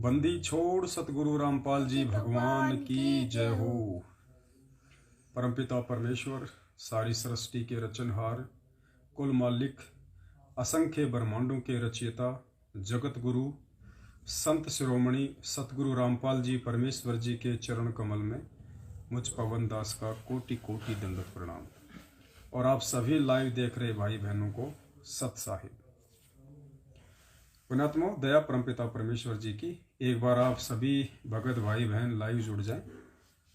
बंदी छोड़ सतगुरु रामपाल जी भगवान की जय हो। परमपिता परमेश्वर सारी सृष्टि के रचनहार, कुल मालिक, असंख्य ब्रह्मांडों के रचयिता, जगत गुरु, संत शिरोमणि सतगुरु रामपाल जी परमेश्वर जी के चरण कमल में मुझ पवन दास का कोटि कोटि दंडवत प्रणाम। और आप सभी लाइव देख रहे भाई बहनों को सत साहिब। पुण्यात्मा दया परमपिता परमेश्वर जी की एक बार आप सभी भगत भाई बहन लाइव जुड़ जाएं।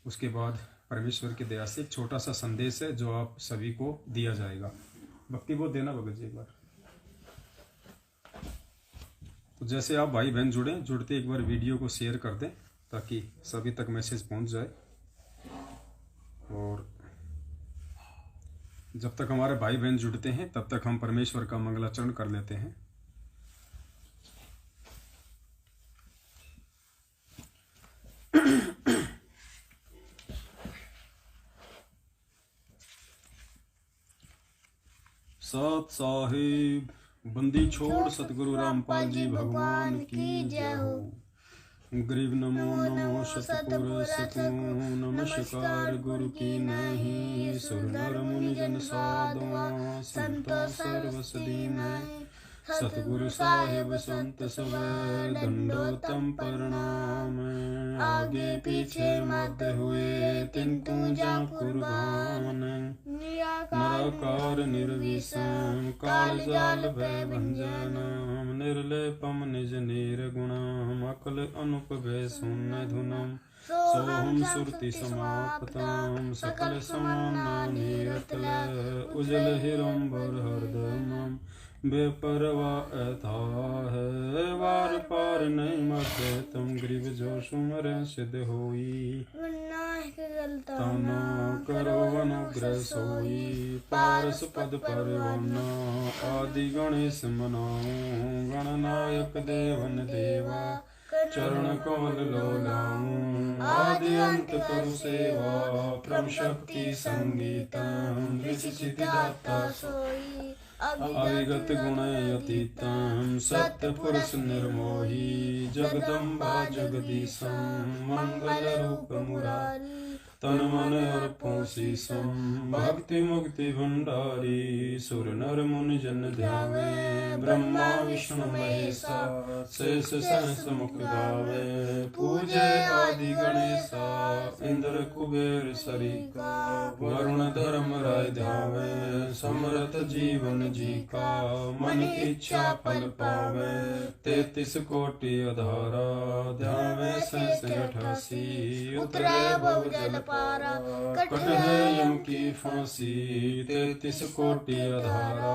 उसके बाद परमेश्वर की दया से एक छोटा सा संदेश है जो आप सभी को दिया जाएगा। भक्ति वो देना भगत जी एक बार। तो जैसे आप भाई बहन जुड़ते एक बार वीडियो को शेयर कर दें ताकि सभी तक मैसेज पहुंच जाए। और जब तक हमारे भाई बहन जुड़ते हैं तब तक हम परमेश्वर का मंगलाचरण कर लेते हैं। सत साहिब। बंदी छोड़ सतगुरु रामपाल जी भगवान की जय हो। गरीब नमो नमो सतपुर सकूं, नमस्कार गुरु की नहीं। सुर नर मुनि जन साधुआ, संत सर्व सदीन। सतगुरु साहिब संत सब दंडोतम प्रणाम। आगे पीछे मध्य हुए तिनको जा कुर्बान। निराकार निर्विषम काल जाल भय भंजनम। निर्लेपम निज निर्गुणम अकल अनुप भय शून्य धुनम। सोहम सुरति समाप्तम सकल समाना निरतल। उजल हिरंबर हरदमम बेपरवाह था है। वार पार नहीं मते तुम गरीब जो सुमर सिद्ध होई। तना करो अनुग्रह सोई। पारस पद परवाना आदि गणेश मनाऊं। गणनायक देवन देवा चरण कमल लो लाऊं। आदि अंत करु सेवा परम शक्ति संगीतम। विचित दाता सोई अविगत गुण अतीतम। सत्य पुरुष निर्मोही जगदम्बा जगदीशम। मंगल रूप मुरारी तन मन अर्पो शीशम। भक्ति मुक्ति भंडारी सुर नर मुनि जन ध्यावे। ब्रह्मा विष्णु महेशा शेष सहस मुख गावे। पूजे आदि गणेशा इंद्र कुबेर सरिका। वरुण धर्म राय ध्यावे। समरथ जीवन जी का मन की इच्छा फल पावे। 33 कोटि अधारा ध्यावे सहस 88। उतरे भव जल पारा कट है यम की फांसी। 33 कोटि अधारा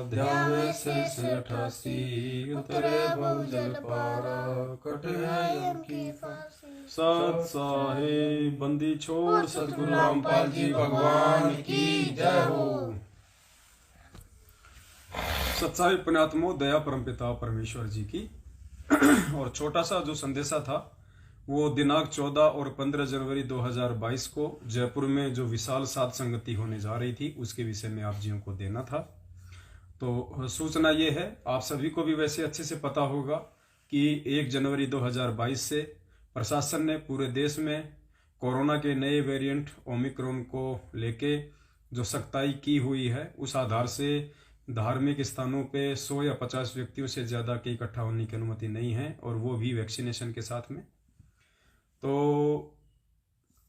ध्यावे शेष 88। उतरे भव जल पारा कट है यम की फांसी। सत साहिब। बंदी छोड़ सतगुरु रामपाल जी भगवान की जय हो। सत साहिब पुण्यात्मो दया परमपिता परमेश्वर जी की। और छोटा सा जो संदेशा था वो दिनांक 14 और 15 जनवरी 2022 को जयपुर में जो विशाल साध संगति होने जा रही थी उसके विषय में आप जियों को देना था। तो सूचना ये है, आप सभी को भी वैसे अच्छे से पता होगा कि 1 जनवरी 2022 से प्रशासन ने पूरे देश में कोरोना के नए वेरिएंट ओमिक्रॉन को लेके जो सख्ताई की हुई है, उस आधार से धार्मिक स्थानों पे 100 या 50 व्यक्तियों से ज्यादा के इकट्ठा होने की अनुमति नहीं है, और वो भी वैक्सीनेशन के साथ में। तो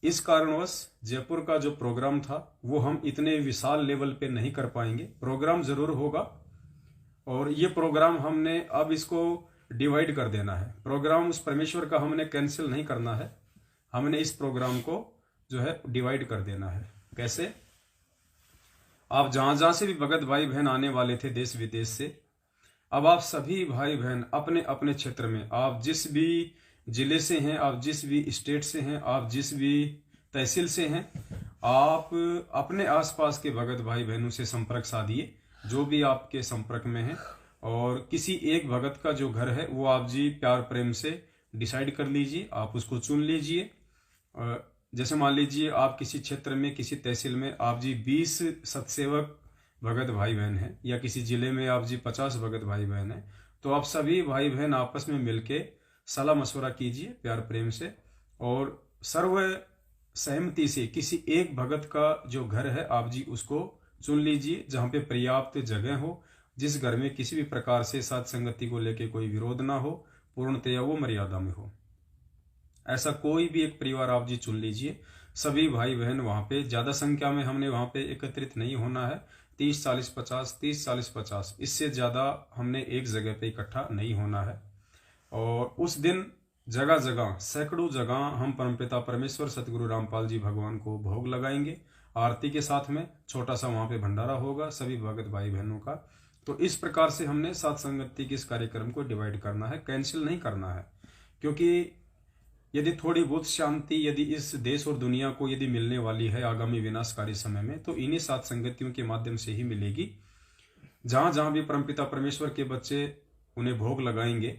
इस कारणवश जयपुर का जो प्रोग्राम था वो हम इतने विशाल लेवल पे नहीं कर पाएंगे। प्रोग्राम जरूर होगा, और ये प्रोग्राम हमने अब इसको डिवाइड कर देना है। प्रोग्राम उस परमेश्वर का हमने कैंसिल नहीं करना है, हमने इस प्रोग्राम को जो है डिवाइड कर देना है। कैसे? आप जहां जहां से भी भगत भाई बहन आने वाले थे देश विदेश से, अब आप सभी भाई बहन अपने अपने क्षेत्र में, आप जिस भी जिले से हैं, आप जिस भी स्टेट से हैं, आप जिस भी तहसील से हैं, आप अपने आसपास के भगत भाई बहनों से संपर्क साधिए जो भी आपके संपर्क में है। और किसी एक भगत का जो घर है वो आप जी प्यार प्रेम से डिसाइड कर लीजिए, आप उसको चुन लीजिए। जैसे मान लीजिए आप किसी क्षेत्र में, किसी तहसील में आप जी 20 सतसेवक भगत भाई बहन हैं, या किसी जिले में आप जी 50 भगत भाई बहन हैं, तो आप सभी भाई बहन आपस में मिलके सलाह मशवरा कीजिए प्यार प्रेम से, और सर्व सहमति से किसी एक भगत का जो घर है आप जी उसको चुन लीजिए, जहां पे पर्याप्त जगह हो, जिस घर में किसी भी प्रकार से साथ संगति को लेकर कोई विरोध ना हो, पूर्णतया वो मर्यादा में हो। ऐसा कोई भी एक परिवार आप जी चुन लीजिए। सभी भाई बहन वहां पे ज्यादा संख्या में हमने वहां पे एकत्रित नहीं होना है। 30 40 50, 30 40 50, इससे ज्यादा हमने एक जगह पे इकट्ठा नहीं होना है। और उस दिन जगह जगह, सैकड़ों जगह हम परमपिता परमेश्वर सतगुरु रामपाल जी भगवान को भोग लगाएंगे आरती के साथ में। छोटा सा वहां पे भंडारा होगा सभी भगत भाई बहनों का। तो इस प्रकार से हमने साथ संगति के इस कार्यक्रम को डिवाइड करना है, कैंसिल नहीं करना है। क्योंकि यदि थोड़ी बहुत शांति यदि इस देश और दुनिया को यदि मिलने वाली है आगामी विनाशकारी समय में, तो इन्हीं सात संगतियों के माध्यम से ही मिलेगी। जहां जहां भी परमपिता परमेश्वर के बच्चे उन्हें भोग लगाएंगे,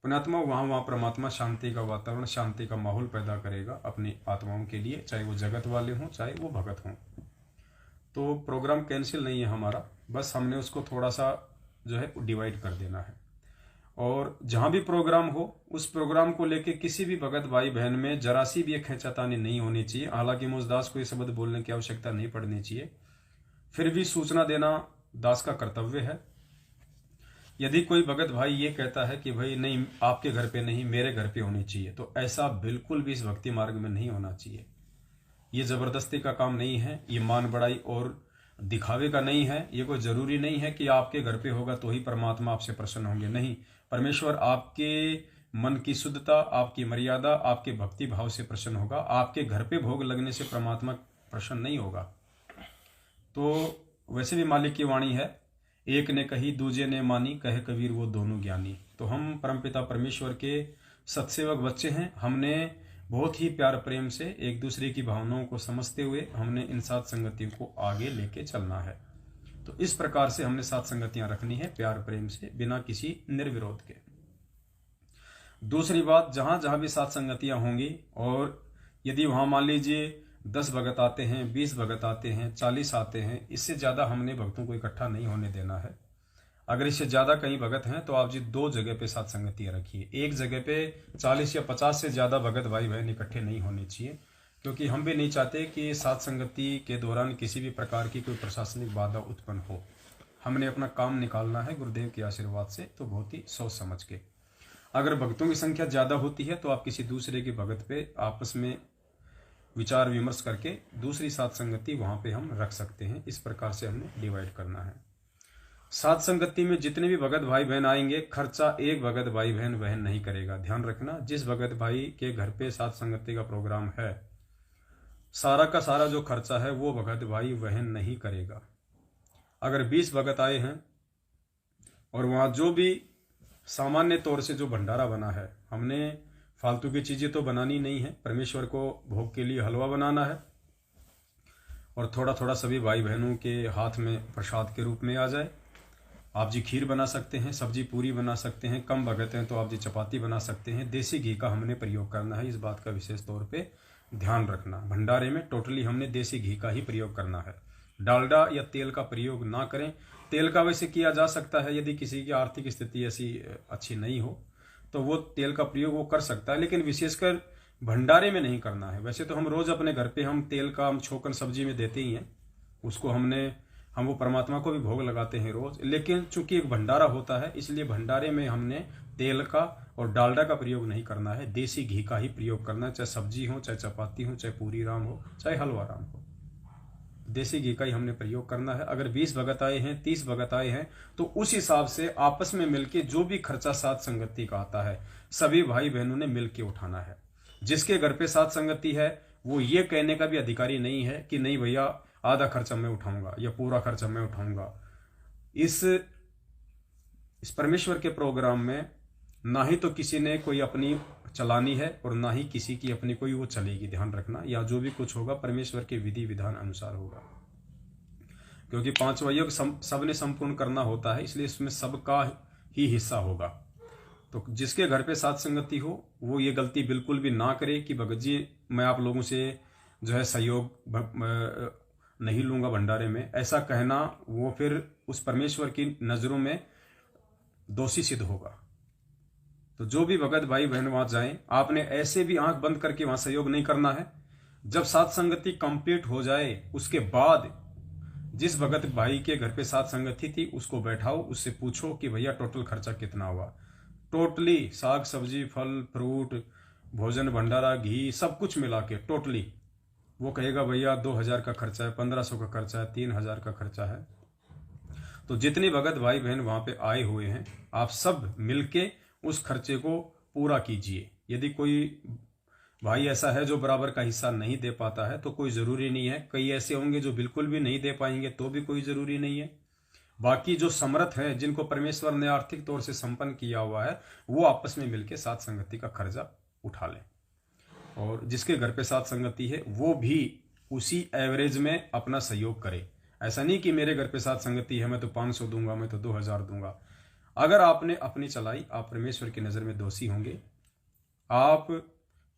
पुण्यात्मा वहां वहां परमात्मा शांति का वातावरण, शांति का माहौल पैदा करेगा अपनी आत्माओं के लिए, चाहे वो जगत वाले हों चाहे वो भगत हों। तो प्रोग्राम कैंसिल नहीं है हमारा, बस हमने उसको थोड़ा सा जो है डिवाइड कर देना है। और जहां भी प्रोग्राम हो उस प्रोग्राम को लेके किसी भी भगत भाई बहन में जरा सी भी एक खींचातानी नहीं होनी चाहिए। हालांकि मुझ दास को ये शब्द बोलने की आवश्यकता नहीं पड़नी चाहिए, फिर भी सूचना देना दास का कर्तव्य है। यदि कोई भगत भाई ये कहता है कि भाई नहीं आपके घर पे नहीं मेरे घर पे होनी चाहिए, तो ऐसा बिल्कुल भी इस भक्ति मार्ग में नहीं होना चाहिए। ये जबरदस्ती का काम नहीं है, ये मान बढ़ाई और दिखावे का नहीं है। ये कोई जरूरी नहीं है कि आपके घर पे होगा तो ही परमात्मा आपसे प्रसन्न होंगे, नहीं। परमेश्वर आपके मन की शुद्धता, आपकी मर्यादा, आपके भक्ति भाव से प्रसन्न होगा। आपके घर पे भोग लगने से परमात्मा प्रसन्न नहीं होगा। तो वैसे भी मालिक की वाणी है, एक ने कही दूजे ने मानी, कहे कबीर वो दोनों ज्ञानी। तो हम परमपिता परमेश्वर के सत्सेवक बच्चे हैं। हमने बहुत ही प्यार प्रेम से एक दूसरे की भावनाओं को समझते हुए हमने इन सात संगतियों को आगे लेके चलना है। तो इस प्रकार से हमने सात संगतियां रखनी है प्यार प्रेम से, बिना किसी निर्विरोध के। दूसरी बात, जहां जहां भी सात संगतियां होंगी और यदि वहां मान लीजिए 10 भगत आते हैं, 20 भगत आते हैं, 40 आते हैं, इससे ज्यादा हमने भक्तों को इकट्ठा नहीं होने देना है। अगर इससे ज्यादा कहीं भगत हैं तो आप जी 2 जगह पे सात संगतियां रखिए। एक जगह पे 40 या 50 से ज्यादा भगत भाई बहन इकट्ठे नहीं होने चाहिए, क्योंकि हम भी नहीं चाहते कि सात संगति के दौरान किसी भी प्रकार की कोई प्रशासनिक बाधा उत्पन्न हो। हमने अपना काम निकालना है गुरुदेव के आशीर्वाद से, तो बहुत ही सोच समझ के। अगर भक्तों की संख्या ज्यादा होती है तो आप किसी दूसरे के भगत पे आपस में विचार विमर्श करके दूसरी सात संगति वहां पे हम रख सकते हैं। इस प्रकार से हमने डिवाइड करना है। सात संगति में जितने भी भगत भाई बहन आएंगे, खर्चा एक भगत भाई बहन वहन नहीं करेगा। ध्यान रखना, जिस भगत भाई के घर पे सात संगति का प्रोग्राम है, सारा का सारा जो खर्चा है वो भगत भाई वहन नहीं करेगा। अगर 20 भगत आए हैं और वहां जो भी सामान्य तौर से जो भंडारा बना है, हमने फालतू की चीजें तो बनानी नहीं है। परमेश्वर को भोग के लिए हलवा बनाना है और थोड़ा थोड़ा सभी भाई बहनों के हाथ में प्रसाद के रूप में आ जाए। आप जी खीर बना सकते हैं, सब्जी पूरी बना सकते हैं, कम भगत हैं तो आप जी चपाती बना सकते हैं। देसी घी का हमने प्रयोग करना है, इस बात का विशेष तौर पे ध्यान रखना। भंडारे में टोटली हमने देसी घी का ही प्रयोग करना है। डालडा या तेल का प्रयोग ना करें। तेल का वैसे किया जा सकता है, यदि किसी की आर्थिक स्थिति ऐसी अच्छी नहीं हो तो वो तेल का प्रयोग वो कर सकता है, लेकिन विशेषकर भंडारे में नहीं करना है। वैसे तो हम रोज अपने घर पे हम तेल का हम छोकन सब्जी में देते ही हैं, उसको हम वो परमात्मा को भी भोग लगाते हैं रोज। लेकिन चूंकि एक भंडारा होता है, इसलिए भंडारे में हमने तेल का और डालडा का प्रयोग नहीं करना है, देसी घी का ही प्रयोग करना है। चाहे सब्जी हो, चाहे चपाती हो, चाहे पूरी राम हो, चाहे हलवा राम हो, देसी घी का ही हमने प्रयोग करना है। अगर 20 भगत आए हैं, 30 भगत आए हैं, तो उस हिसाब से आपस में मिलके जो भी खर्चा सात संगति का आता है, सभी भाई बहनों ने मिलके उठाना है। जिसके घर पे सात संगति है वो ये कहने का भी अधिकारी नहीं है कि नहीं भैया आधा खर्चा मैं उठाऊंगा या पूरा खर्चा मैं उठाऊंगा। इस परमेश्वर के प्रोग्राम में ना ही तो किसी ने कोई अपनी चलानी है और ना ही किसी की अपनी कोई वो चलेगी। ध्यान रखना, या जो भी कुछ होगा परमेश्वर के विधि विधान अनुसार होगा, क्योंकि 5वां योग सबने संपूर्ण करना होता है, इसलिए इसमें सबका ही हिस्सा होगा। तो जिसके घर पे सात संगति हो वो ये गलती बिल्कुल भी ना करे कि भगत जी मैं आप लोगों से जो है सहयोग नहीं लूंगा भंडारे में। ऐसा कहना वो फिर उस परमेश्वर की नजरों में दोषी सिद्ध होगा। तो जो भी भगत भाई बहन वहां जाएं, आपने ऐसे भी आंख बंद करके वहां सहयोग नहीं करना है। जब सात संगति कंप्लीट हो जाए उसके बाद जिस भगत भाई के घर पे सात संगति थी उसको बैठाओ, उससे पूछो कि भैया टोटल खर्चा कितना हुआ। टोटली साग सब्जी फल फ्रूट भोजन भंडारा घी सब कुछ मिला के टोटली वो कहेगा भैया 2000 का खर्चा है, 1500 का खर्चा है, 3000 का खर्चा है। तो जितने भगत भाई बहन वहां पे आए हुए हैं आप सब मिलके उस खर्चे को पूरा कीजिए। यदि कोई भाई ऐसा है जो बराबर का हिस्सा नहीं दे पाता है तो कोई जरूरी नहीं है, कई ऐसे होंगे जो बिल्कुल भी नहीं दे पाएंगे तो भी कोई जरूरी नहीं है। बाकी जो समर्थ है जिनको परमेश्वर ने आर्थिक तौर से संपन्न किया हुआ है वो आपस में मिलकर सात संगति का खर्चा उठा लें, और जिसके घर पे सात संगति है वो भी उसी एवरेज में अपना सहयोग करे। ऐसा नहीं कि मेरे घर पे सात संगति है मैं तो 500 दूंगा, मैं तो 2000 दूंगा। अगर आपने अपनी चलाई आप परमेश्वर की नजर में दोषी होंगे, आप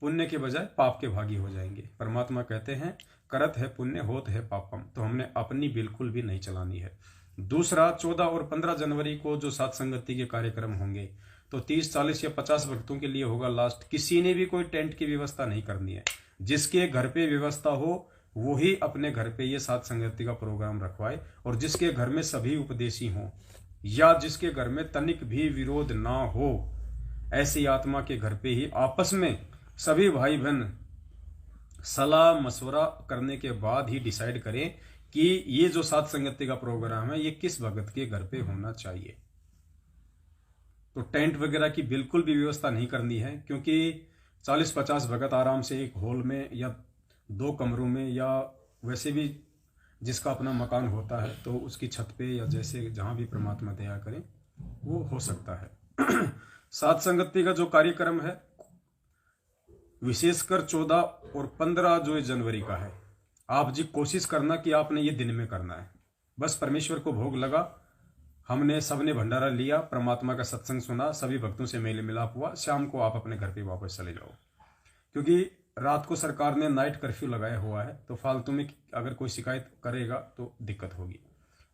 पुण्य के बजाय पाप के भागी हो जाएंगे। परमात्मा कहते हैं करत है पुण्य होत है पापम, तो हमने अपनी बिल्कुल भी नहीं चलानी है। दूसरा 14 और 15 जनवरी को जो सात संगति के कार्यक्रम होंगे तो 30 40 या 50 भक्तों के लिए होगा लास्ट। किसी ने भी कोई टेंट की व्यवस्था नहीं करनी है, जिसके घर पे व्यवस्था हो वो ही अपने घर पे ये सात संगति का प्रोग्राम रखवाए, और जिसके घर में सभी उपदेशी हों या जिसके घर में तनिक भी विरोध ना हो ऐसी आत्मा के घर पे ही आपस में सभी भाई बहन सलाह मशवरा करने के बाद ही डिसाइड करें कि ये जो सात संगति का प्रोग्राम है ये किस भगत के घर पे होना चाहिए। तो टेंट वगैरह की बिल्कुल भी व्यवस्था नहीं करनी है, क्योंकि 40-50 भगत आराम से एक हॉल में या 2 कमरों में या वैसे भी जिसका अपना मकान होता है तो उसकी छत पे या जैसे जहां भी परमात्मा दया करें वो हो सकता है। सात संगति का जो कार्यक्रम है विशेषकर 14 और 15 जो जनवरी का है, आप जी कोशिश करना कि आपने ये दिन में करना है। बस परमेश्वर को भोग लगा, हमने सबने भंडारा लिया, परमात्मा का सत्संग सुना, सभी भक्तों से मेल मिलाप हुआ, शाम को आप अपने घर पे वापस चले जाओ। क्योंकि रात को सरकार ने नाइट कर्फ्यू लगाया हुआ है तो फालतू में अगर कोई शिकायत करेगा तो दिक्कत होगी।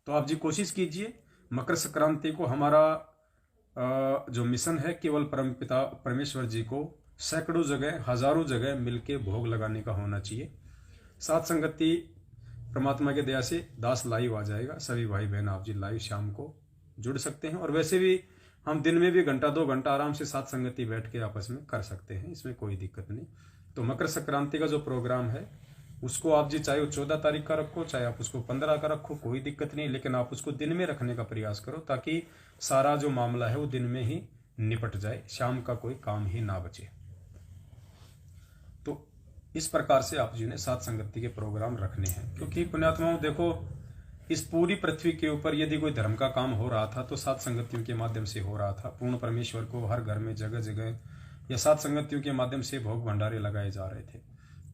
तो आप जी कोशिश कीजिए। मकर संक्रांति को हमारा जो मिशन है केवल परमपिता परमेश्वर जी को सैकड़ों जगह हजारों जगह मिलके भोग लगाने का होना चाहिए। सात संगति परमात्मा के दया से दास लाइव आ जाएगा, सभी भाई बहन आप जी लाइव शाम को जुड़ सकते हैं, और वैसे भी हम दिन में भी घंटा 2 घंटा आराम से सात संगति बैठ के आपस में कर सकते हैं, इसमें कोई दिक्कत नहीं। तो मकर संक्रांति का जो प्रोग्राम है उसको आप जी चाहे वो 14 तारीख का रखो चाहे आप उसको 15 का रखो, कोई दिक्कत नहीं, लेकिन आप उसको दिन में रखने का प्रयास करो ताकि सारा जो मामला है वो दिन में ही निपट जाए, शाम का कोई काम ही ना बचे। तो इस प्रकार से आप जी ने सात संगति के प्रोग्राम रखने हैं, क्योंकि पुण्यात्माओं देखो इस पूरी पृथ्वी के ऊपर यदि कोई धर्म का काम हो रहा था तो सात संगतियों के माध्यम से हो रहा था। पूर्ण परमेश्वर को हर घर में जगह जगह या सात संगतियों के माध्यम से भोग भंडारे लगाए जा रहे थे।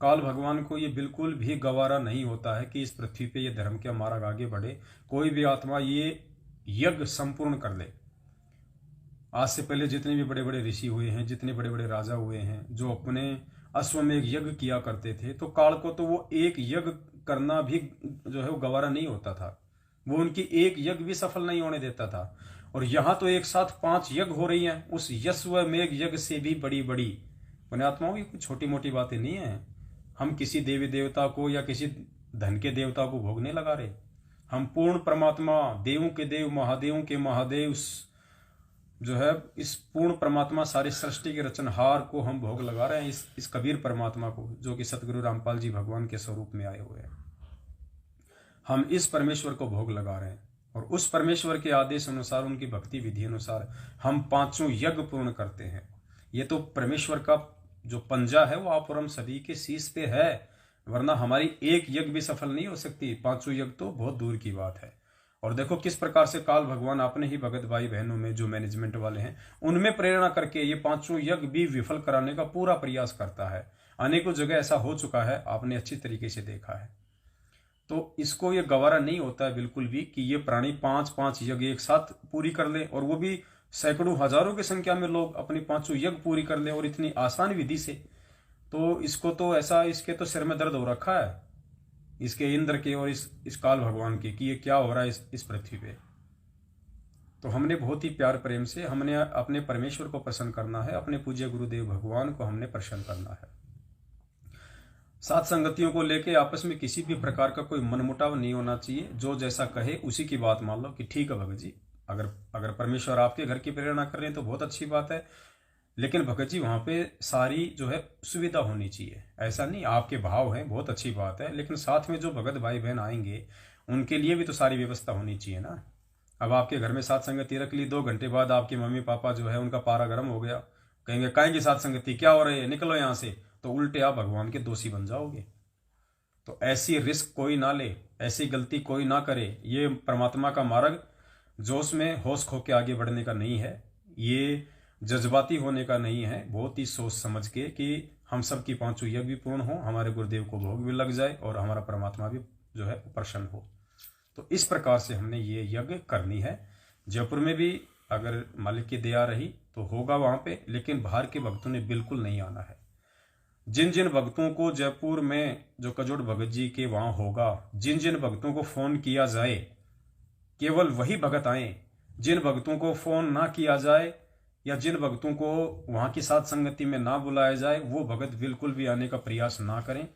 काल भगवान को ये बिल्कुल भी गवारा नहीं होता है कि इस पृथ्वी पे ये धर्म के मार्ग आगे बढ़े, कोई भी आत्मा ये यज्ञ संपूर्ण कर ले। आज से पहले जितने भी बड़े बड़े ऋषि हुए हैं, जितने बड़े बड़े राजा हुए हैं जो अपने अश्वमेध यज्ञ किया करते थे, तो काल को तो वो एक यज्ञ करना भी जो है वो गवारा नहीं होता था, वो उनकी एक यज्ञ भी सफल नहीं होने देता था। और यहां तो एक साथ 5 यज्ञ हो रही हैं, उस यश्वमेध यज्ञ से भी बड़ी बड़ी पुण्यात्माओं की कुछ छोटी मोटी बातें नहीं है। हम किसी देवी देवता को या किसी धन के देवता को भोग नहीं लगा रहे, हम पूर्ण परमात्मा देवों के देव महादेवों के महादेव जो है इस पूर्ण परमात्मा सारी सृष्टि के रचनहार को हम भोग लगा रहे हैं, इस कबीर परमात्मा को जो कि सतगुरु रामपाल जी भगवान के स्वरूप में आए हुए हैं। हम इस परमेश्वर को भोग लगा रहे हैं और उस परमेश्वर के आदेश अनुसार उनकी भक्ति विधि अनुसार हम 5 यज्ञ पूर्ण करते हैं। ये तो परमेश्वर का जो पंजा है वो आप और हम सभी के शीश पे है, वरना हमारी एक यज्ञ भी सफल नहीं हो सकती। 5 यज्ञ तो बहुत दूर की बात है। और देखो किस प्रकार से काल भगवान अपने ही भगत भाई बहनों में जो मैनेजमेंट वाले हैं उनमें प्रेरणा करके ये 5 यज्ञ भी विफल कराने का पूरा प्रयास करता है। अनेकों जगह ऐसा हो चुका है, आपने अच्छी तरीके से देखा है। तो इसको ये गवारा नहीं होता है बिल्कुल भी कि ये प्राणी 5 यज्ञ एक साथ पूरी कर ले, और वो भी सैकड़ों हजारों की संख्या में लोग अपनी 5 यज्ञ पूरी कर ले और इतनी आसान विधि से। तो इसको तो ऐसा इसके तो सिर में दर्द हो रखा है, इसके इंद्र के और इस काल भगवान के, कि ये क्या हो रहा है इस पृथ्वी पे। तो हमने बहुत ही प्यार प्रेम से हमने अपने परमेश्वर को प्रसन्न करना है, अपने पूज्य गुरुदेव भगवान को हमने प्रसन्न करना है। साथ संगतियों को लेके आपस में किसी भी प्रकार का कोई मनमुटाव नहीं होना चाहिए। जो जैसा कहे उसी की बात मान लो कि ठीक है भगत जी, अगर परमेश्वर आपके घर की प्रेरणा कर रहे हैं तो बहुत अच्छी बात है, लेकिन भगत जी वहां पे सारी जो है सुविधा होनी चाहिए। ऐसा नहीं, आपके भाव हैं बहुत अच्छी बात है, लेकिन साथ में जो भगत भाई बहन आएंगे उनके लिए भी तो सारी व्यवस्था होनी चाहिए ना। अब आपके घर में साथ संगति रख ली, 2 घंटे बाद आपके मम्मी पापा जो है उनका पारा गर्म हो गया, कहेंगे काहेंगे साथ संगति, क्या हो रही है, निकलो यहां से, तो उल्टे आप भगवान के दोषी बन जाओगे। तो ऐसी रिस्क कोई ना ले, ऐसी गलती कोई ना करे। ये परमात्मा का मार्ग जोश में होश खो के आगे बढ़ने का नहीं है, ये जज्बाती होने का नहीं है। बहुत ही सोच समझ के कि हम सब की 5 यज्ञ भी पूर्ण हो, हमारे गुरुदेव को भोग भी लग जाए और हमारा परमात्मा भी जो है प्रसन्न हो। तो इस प्रकार से हमने ये यज्ञ करनी है। जयपुर में भी अगर मालिक की दया रही तो होगा वहां पे, लेकिन बाहर के भक्तों ने बिल्कुल नहीं आना है। जिन जिन भक्तों को जयपुर में जो कजोड़ भगत जी के वहां होगा, जिन जिन भक्तों को फोन किया जाए केवल वही भगत आए। जिन भक्तों को फोन ना किया जाए या जिन भक्तों को वहां की साथ संगति में ना बुलाया जाए वो भगत बिल्कुल भी आने का प्रयास ना करें।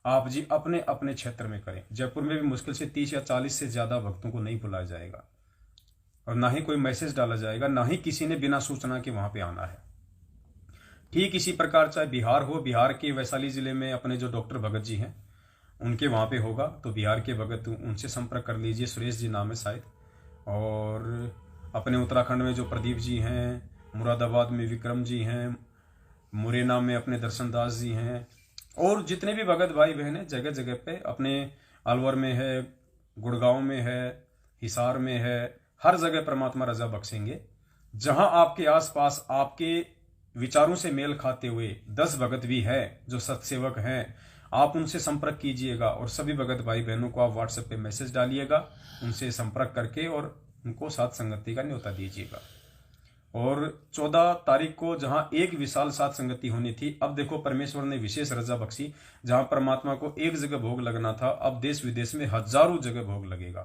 आप जी अपने अपने क्षेत्र में करें। जयपुर में भी मुश्किल से 30 या 40 से ज्यादा भक्तों को नहीं बुलाया जाएगा और ना ही कोई मैसेज डाला जाएगा, ना ही किसी ने बिना सूचना के वहां पे आना है। ठीक इसी प्रकार चाहे बिहार हो, बिहार के वैशाली जिले में अपने जो डॉक्टर भगत जी हैं उनके वहां पे होगा, तो बिहार के भगत उनसे संपर्क कर लीजिए, सुरेश जी नाम है शायद। और अपने उत्तराखंड में जो प्रदीप जी हैं, मुरादाबाद में विक्रम जी हैं, मुरैना में अपने दर्शन दास जी हैं, और जितने भी भगत भाई बहन हैं जगह जगह पे, अपने अलवर में है, गुड़गांव में है, हिसार में है, हर जगह परमात्मा रजा बख्शेंगे। जहां आपके आसपास आपके विचारों से मेल खाते हुए 10 भगत भी है जो सत्सेवक हैं, आप उनसे संपर्क कीजिएगा और सभी भगत भाई बहनों को आप व्हाट्सएप पे मैसेज डालिएगा, उनसे संपर्क करके और उनको साथ संगति का न्योता दीजिएगा। और 14 तारीख को जहां एक विशाल साथ संगति होनी थी, अब देखो परमेश्वर ने विशेष रजा बख्शी। जहां परमात्मा को एक जगह भोग लगना था, अब देश विदेश में हजारों जगह भोग लगेगा।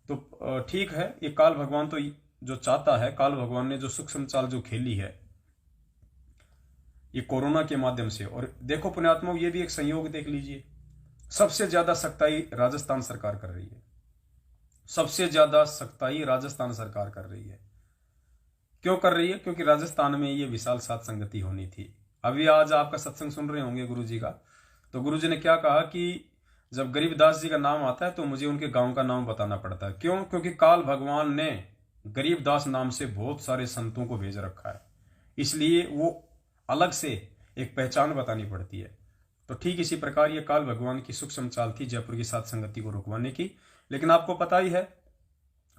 तो ठीक है, ये काल भगवान तो जो चाहता है, काल भगवान ने जो सूक्ष्म चाल जो खेली है ये कोरोना के माध्यम से। और देखो पुण्यात्मा, ये भी एक संयोग देख लीजिए, सबसे ज्यादा सख्ताई राजस्थान सरकार कर रही है, सबसे ज्यादा सख्ताई राजस्थान सरकार कर रही है। क्यों कर रही है? क्योंकि राजस्थान में ये विशाल साथ संगति होनी थी। अभी आज आपका सत्संग सुन रहे होंगे गुरु जी का, तो गुरु जी ने क्या कहा कि जब गरीबदास जी का नाम आता है तो मुझे उनके गांव का नाम बताना पड़ता है। क्यों? क्योंकि काल भगवान ने गरीबदास नाम से बहुत सारे संतों को भेज रखा है, इसलिए वो अलग से एक पहचान बतानी पड़ती है। तो ठीक इसी प्रकार ये काल भगवान की सूक्ष्म चाल थी जयपुर की साथ संगति को रुकवाने की। लेकिन आपको पता ही है,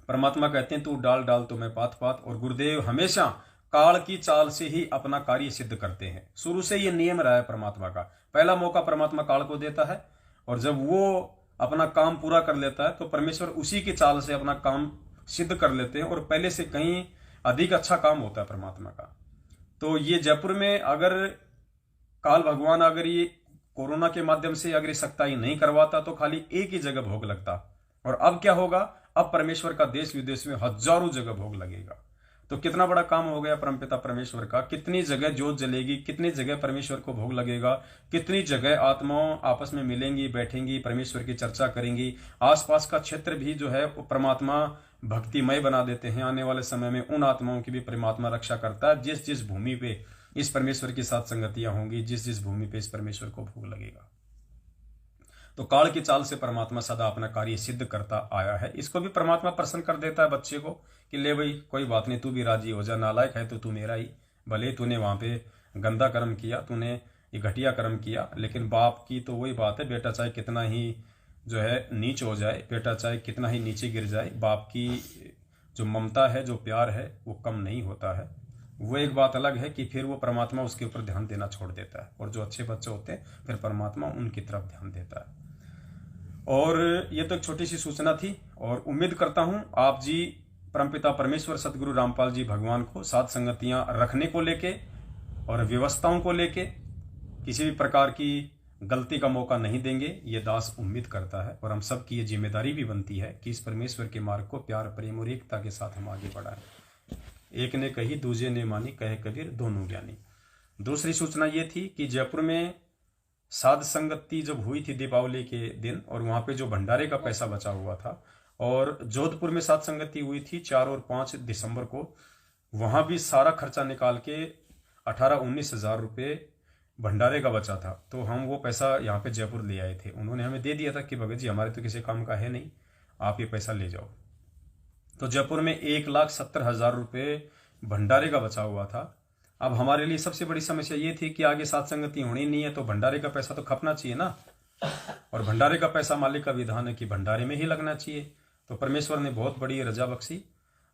परमात्मा कहते हैं तू डाल डाल तो मैं पात पात, और गुरुदेव हमेशा काल की चाल से ही अपना कार्य सिद्ध करते हैं। शुरू से ये नियम रहा है परमात्मा का। पहला मौका परमात्मा काल को देता है और जब वो अपना काम पूरा कर लेता है तो परमेश्वर उसी की चाल से अपना काम सिद्ध कर लेते हैं और पहले से कहीं अधिक अच्छा काम होता है परमात्मा का। तो ये जयपुर में अगर काल भगवान अगर ये कोरोना के माध्यम से अगर ये सख्ताई नहीं करवाता तो खाली एक ही जगह भोग लगता, और अब क्या होगा, अब परमेश्वर का देश विदेश में हजारों जगह भोग लगेगा। तो कितना बड़ा काम हो गया परमपिता परमेश्वर का। कितनी जगह ज्योत जलेगी, कितनी जगह परमेश्वर को भोग लगेगा, कितनी जगह आत्माओं आपस में मिलेंगी, बैठेंगी, परमेश्वर की चर्चा करेंगी। आसपास का क्षेत्र भी जो है परमात्मा भक्तिमय बना देते हैं। आने वाले समय में उन आत्माओं की भी परमात्मा रक्षा करता है जिस जिस भूमि पे इस परमेश्वर की साथ संगतियां होंगी, जिस जिस भूमि पे इस परमेश्वर को भोग लगेगा। तो काल की चाल से परमात्मा सदा अपना कार्य सिद्ध करता आया है। इसको भी परमात्मा प्रसन्न कर देता है बच्चे को कि ले भाई कोई बात नहीं, तू भी राजी हो जा, नालायक है तो तू मेरा ही, भले तूने वहां पे गंदा कर्म किया, तूने ये घटिया कर्म किया, लेकिन बाप की तो वही बात है, बेटा चाहे कितना ही जो है नीच हो जाए, बेटा चाहे कितना ही नीचे गिर जाए, बाप की जो ममता है, जो प्यार है वो कम नहीं होता है। वो एक बात अलग है कि फिर वो परमात्मा उसके ऊपर ध्यान देना छोड़ देता है, और जो अच्छे बच्चे होते हैं फिर परमात्मा उनकी तरफ ध्यान देता है। और ये तो एक छोटी सी सूचना थी, और उम्मीद करता हूं आप जी परमपिता परमेश्वर सतगुरु रामपाल जी भगवान को साथ संगतियां रखने को लेके और व्यवस्थाओं को लेके किसी भी प्रकार की गलती का मौका नहीं देंगे, ये दास उम्मीद करता है। और हम सब की ये जिम्मेदारी भी बनती है कि इस परमेश्वर के मार्ग को प्यार प्रेम और एकता के साथ हम आगे बढ़ाएं। एक ने कही दूजे ने मानी, कहे कबीर दोनों ज्ञानी। दूसरी सूचना ये थी कि जयपुर में साध संगति जब हुई थी दीपावली के दिन, और वहां पे जो भंडारे का पैसा बचा हुआ था, और जोधपुर में साध संगति हुई थी 4 और 5 दिसंबर को, वहां भी सारा खर्चा निकाल के 18-19 हजार रुपये भंडारे का बचा था। तो हम वो पैसा यहाँ पे जयपुर ले आए थे। उन्होंने हमें दे दिया था कि भगत जी हमारे तो किसी काम का है नहीं, आप ये पैसा ले जाओ। तो जयपुर में 1,70,000 रुपये भंडारे का बचा हुआ था। अब हमारे लिए सबसे बड़ी समस्या ये थी कि आगे साथ संगति होनी नहीं है, तो भंडारे का पैसा तो खपना चाहिए ना, और भंडारे का पैसा मालिक का विधान है कि भंडारे में ही लगना चाहिए। तो परमेश्वर ने बहुत बड़ी रजा बख्शी।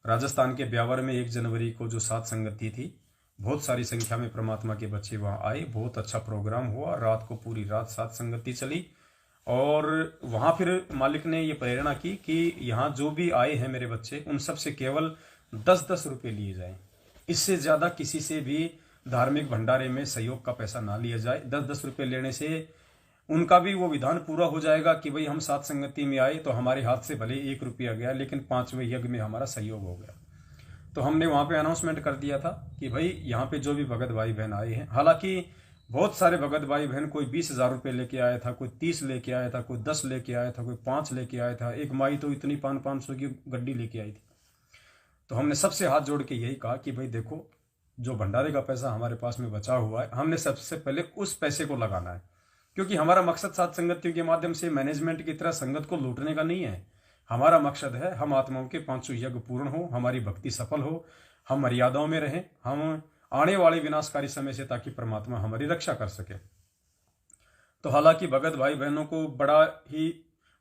राजस्थान के ब्यावर में 1 जनवरी को जो साथ संगति थी, बहुत सारी संख्या में परमात्मा के बच्चे वहां आए, बहुत अच्छा प्रोग्राम हुआ, रात को पूरी रात साथ संगति चली। और वहां फिर मालिक ने ये प्रेरणा की कि यहाँ जो भी आए हैं मेरे बच्चे, उन सब से केवल 10-10 रुपये लिए जाएं, इससे ज्यादा किसी से भी धार्मिक भंडारे में सहयोग का पैसा ना लिया जाए। 10-10 रुपये लेने से उनका भी वो विधान पूरा हो जाएगा कि भाई हम साथ संगति में आए तो हमारे हाथ से भले 1 रुपया गया, लेकिन 5वें यज्ञ में हमारा सहयोग हो गया। तो हमने वहां पे अनाउंसमेंट कर दिया था कि भाई यहाँ पे जो भी भगत भाई बहन आए हैं, हालांकि बहुत सारे भगत भाई बहन, कोई 20,000 रुपये लेके आया था, कोई 30 लेके आया था, कोई 10 लेके आया था, कोई 5 लेके आया था। एक माई तो इतनी 500 की गड्डी लेके आई थी। तो हमने सबसे हाथ जोड़ के यही कहा कि भाई देखो, जो भंडारे का पैसा हमारे पास में बचा हुआ है, हमने सबसे पहले उस पैसे को लगाना है, क्योंकि हमारा मकसद साथ संगतियों के माध्यम से मैनेजमेंट की तरह संगत को लूटने का नहीं है। हमारा मकसद है हम आत्माओं के 500 यज्ञ पूर्ण हो, हमारी भक्ति सफल हो, हम मर्यादाओं में रहें, हम आने वाले विनाशकारी समय से, ताकि परमात्मा हमारी रक्षा कर सके। तो हालांकि भगत भाई बहनों को बड़ा ही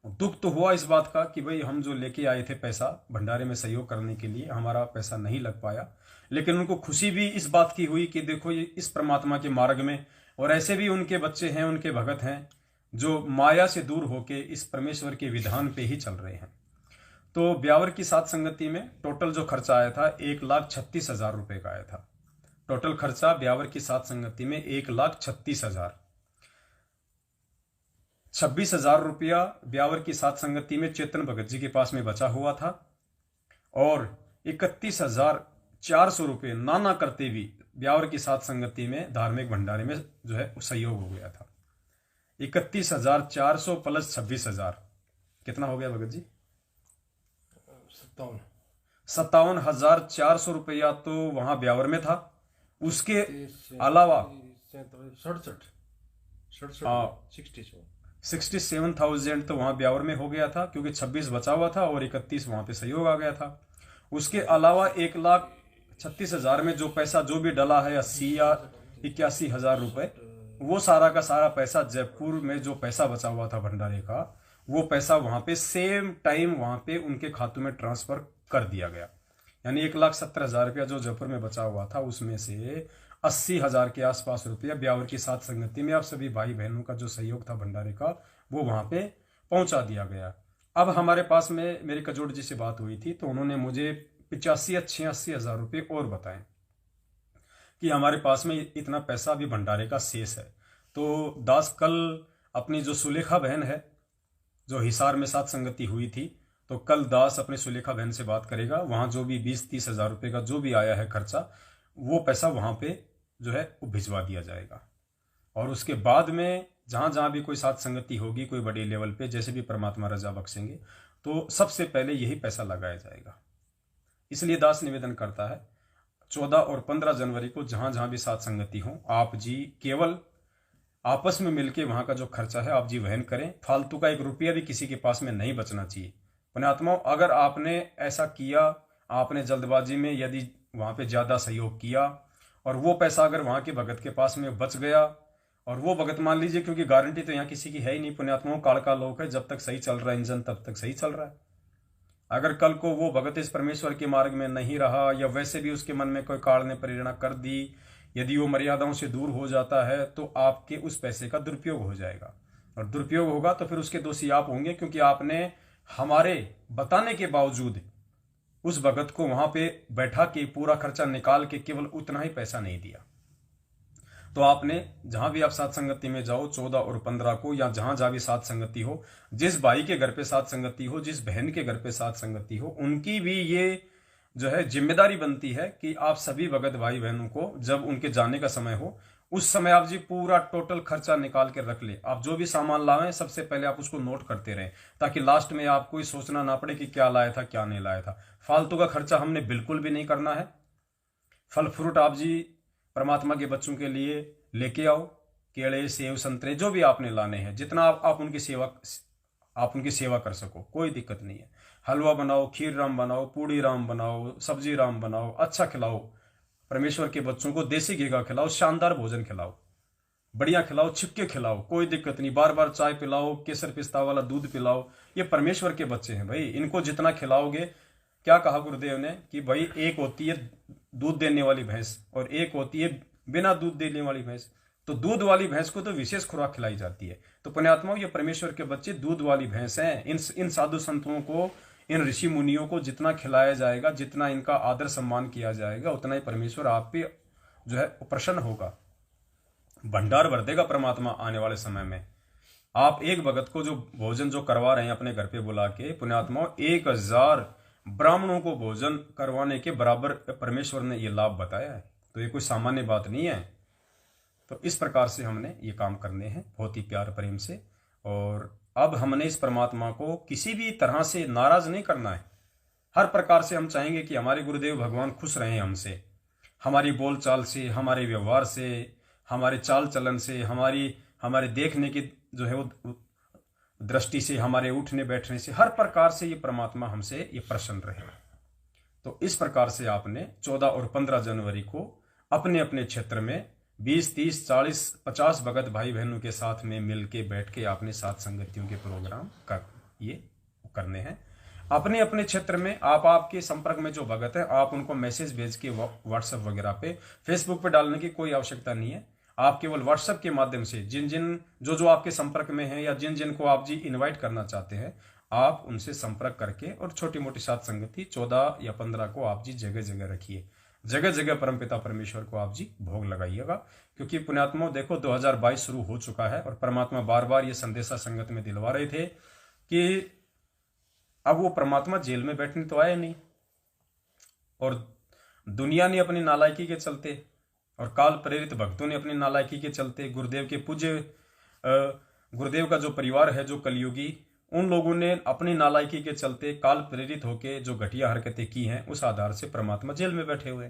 दुख तो हुआ इस बात का कि भाई हम जो लेके आए थे पैसा भंडारे में सहयोग करने के लिए, हमारा पैसा नहीं लग पाया। लेकिन उनको खुशी भी इस बात की हुई कि देखो ये इस परमात्मा के मार्ग में, और ऐसे भी उनके बच्चे हैं, उनके भगत हैं जो माया से दूर होके इस परमेश्वर के विधान पे ही चल रहे हैं। तो ब्यावर की साथ संगति में टोटल जो खर्चा आया था 1,36,000 रुपए का आया था। टोटल खर्चा ब्यावर की साथ संगति में 1,36,000। 26,000 रुपया ब्यावर की साथ संगति में चेतन भगत जी के पास में बचा हुआ था, और 31,400 रुपये नाना करते भी ब्यावर की साथ संगति में धार्मिक भंडारे में जो है सहयोग हो गया था। 31,400 प्लस 26,000 कितना हो गया भगत जी? 57,400 रुपया तो वहां ब्यावर में था। उसके अलावा 67,000 तो वहां ब्यावर में हो गया था, क्योंकि 26 बचा हुआ था और 31 वहां पे सहयोग आ गया था। उसके अलावा 1,36,000 में जो पैसा जो भी डला है 80 या 81,000 रुपए, वो सारा का सारा पैसा जयपुर में जो पैसा बचा हुआ था भंडारे का, वो पैसा वहां पे सेम टाइम वहां पे उनके खातों में ट्रांसफर कर दिया गया। यानी 1,70,000 रुपया जो जयपुर में बचा हुआ था, उसमें से 80,000 के आसपास रुपया ब्यावर की साथ संगति में आप सभी भाई बहनों का जो सहयोग था भंडारे का, वो वहां पे पहुंचा दिया गया। अब हमारे पास में मेरे कजोड़ जी से बात हुई थी, तो उन्होंने मुझे 85 या 86,000 रुपये और बताए कि हमारे पास में इतना पैसा भी भंडारे का शेष है। तो दास कल अपनी जो सुलेखा बहन है, जो हिसार में साथ संगति हुई थी, तो कल दास अपने सुलेखा बहन से बात करेगा। वहां जो भी 20-30,000 रुपये का जो भी आया है खर्चा, वो पैसा वहां पे जो है वो भिजवा दिया जाएगा। और उसके बाद में जहां जहां भी कोई साथ संगति होगी, कोई बड़े लेवल पे, जैसे भी परमात्मा रजा बख्शेंगे, तो सबसे पहले यही पैसा लगाया जाएगा। इसलिए दास निवेदन करता है 14 और 15 जनवरी को जहां जहां भी साथ संगति हो, आप जी केवल आपस में मिलके वहां का जो खर्चा है आप जी वहन करें। फालतू का 1 रुपया भी किसी के पास में नहीं बचना चाहिए। पुण्यात्माओं, अगर आपने ऐसा किया, आपने जल्दबाजी में यदि वहां पे ज्यादा सहयोग किया और वो पैसा अगर वहां के भगत के पास में बच गया, और वो भगत मान लीजिए, क्योंकि गारंटी तो यहाँ किसी की है ही नहीं पुण्यात्माओं, काल का लोक है, जब तक सही चल रहा है इंजन तब तक सही चल रहा है। अगर कल को वो भगत इस परमेश्वर के मार्ग में नहीं रहा, या वैसे भी उसके मन में कोई काल ने प्रेरणा कर दी, यदि वो मर्यादाओं से दूर हो जाता है, तो आपके उस पैसे का दुरुपयोग हो जाएगा। और दुरुपयोग होगा तो फिर उसके दोषी आप होंगे, क्योंकि आपने हमारे बताने के बावजूद उस भगत को वहां पे बैठा के पूरा खर्चा निकाल के केवल उतना ही पैसा नहीं दिया। तो आपने जहां भी आप सात संगति में जाओ 14 और 15 को, या जहां जहां भी सात संगति हो, जिस भाई के घर पे सात संगति हो, जिस बहन के घर पे सात संगति हो, उनकी भी ये जो है जिम्मेदारी बनती है कि आप सभी भगत भाई बहनों को जब उनके जाने का समय हो, उस समय आप जी पूरा टोटल खर्चा निकाल के रख ले। आप जो भी सामान लाए सबसे पहले आप उसको नोट करते रहें, ताकि लास्ट में आपको ही सोचना ना पड़े कि क्या लाया था क्या नहीं लाया था। फालतू का खर्चा हमने बिल्कुल भी नहीं करना है। फल फ्रूट आप जी परमात्मा के बच्चों के लिए लेके आओ, केले सेब संतरे जो भी आपने लाने हैं, जितना आप उनकी सेवा कर सको, कोई दिक्कत नहीं है। हलवा बनाओ, खीर राम बनाओ, पूड़ी राम बनाओ, सब्जी राम बनाओ, अच्छा खिलाओ परमेश्वर के बच्चों को, देसी घी का खिलाओ, शानदार भोजन खिलाओ, बढ़िया खिलाओ, छिपके खिलाओ, कोई दिक्कत नहीं। बार बार चाय पिलाओ, केसर पिस्ता वाला दूध पिलाओ। ये परमेश्वर के बच्चे हैं भाई, इनको जितना खिलाओगे। क्या कहा गुरुदेव ने कि भाई एक होती है दूध देने वाली भैंस और एक होती है बिना दूध देने वाली भैंस। तो दूध वाली भैंस को तो विशेष खुराक खिलाई जाती है। तो पुण्यात्माओं, ये परमेश्वर के बच्चे दूध वाली भैंस हैं। इन साधु संतों को, इन ऋषि मुनियों को जितना खिलाया जाएगा, जितना इनका आदर सम्मान किया जाएगा, उतना ही परमेश्वर आप पे जो है प्रसन्न होगा, भंडार भर देगा परमात्मा आने वाले समय में। आप एक भगत को जो भोजन जो करवा रहे हैं अपने घर पे बुला के, पुण्यात्माओं 1000 ब्राह्मणों को भोजन करवाने के बराबर परमेश्वर ने ये लाभ बताया है। तो ये कोई सामान्य बात नहीं है। तो इस प्रकार से हमने ये काम करने हैं बहुत ही प्यार प्रेम से। और अब हमने इस परमात्मा को किसी भी तरह से नाराज नहीं करना है। हर प्रकार से हम चाहेंगे कि हमारे गुरुदेव भगवान खुश रहें हमसे, हमारी बोलचाल से, हमारे व्यवहार से, हमारे चाल चलन से, हमारे देखने की जो है वो दृष्टि से, हमारे उठने बैठने से, हर प्रकार से ये परमात्मा हमसे ये प्रसन्न रहे। तो इस प्रकार से आपने 14 और 15 जनवरी को अपने अपने क्षेत्र में 20, 30, 40, 50 भगत भाई बहनों के साथ में मिल के बैठ के आपने सात संगतियों के प्रोग्राम करने हैं। अपने अपने क्षेत्र में आपके संपर्क में जो भगत है, आप उनको मैसेज भेज के व्हाट्सएप वगैरह पे, फेसबुक पे डालने की कोई आवश्यकता नहीं है। आप केवल व्हाट्सएप के माध्यम से जो आपके संपर्क में है, या जिन को आप जी इनवाइट करना चाहते हैं, आप उनसे संपर्क करके और छोटी मोटी सात संगति 14 या 15 को आप जी जगह जगह रखिए। जगह जगह परमपिता परमेश्वर को आप जी भोग लगाइएगा। क्योंकि पुण्यात्माओं देखो 2022 शुरू हो चुका है और परमात्मा बार बार ये संदेशा संगत में दिलवा रहे थे कि अब वो परमात्मा जेल में बैठने तो आए नहीं, और दुनिया ने अपनी नालायकी के चलते और काल प्रेरित भक्तों ने अपनी नालायकी के चलते, गुरुदेव के पूज्य गुरुदेव का जो परिवार है जो कलयुगी, उन लोगों ने अपनी नालायकी के चलते काल प्रेरित होकर जो घटिया हरकतें की हैं, उस आधार से परमात्मा जेल में बैठे हुए।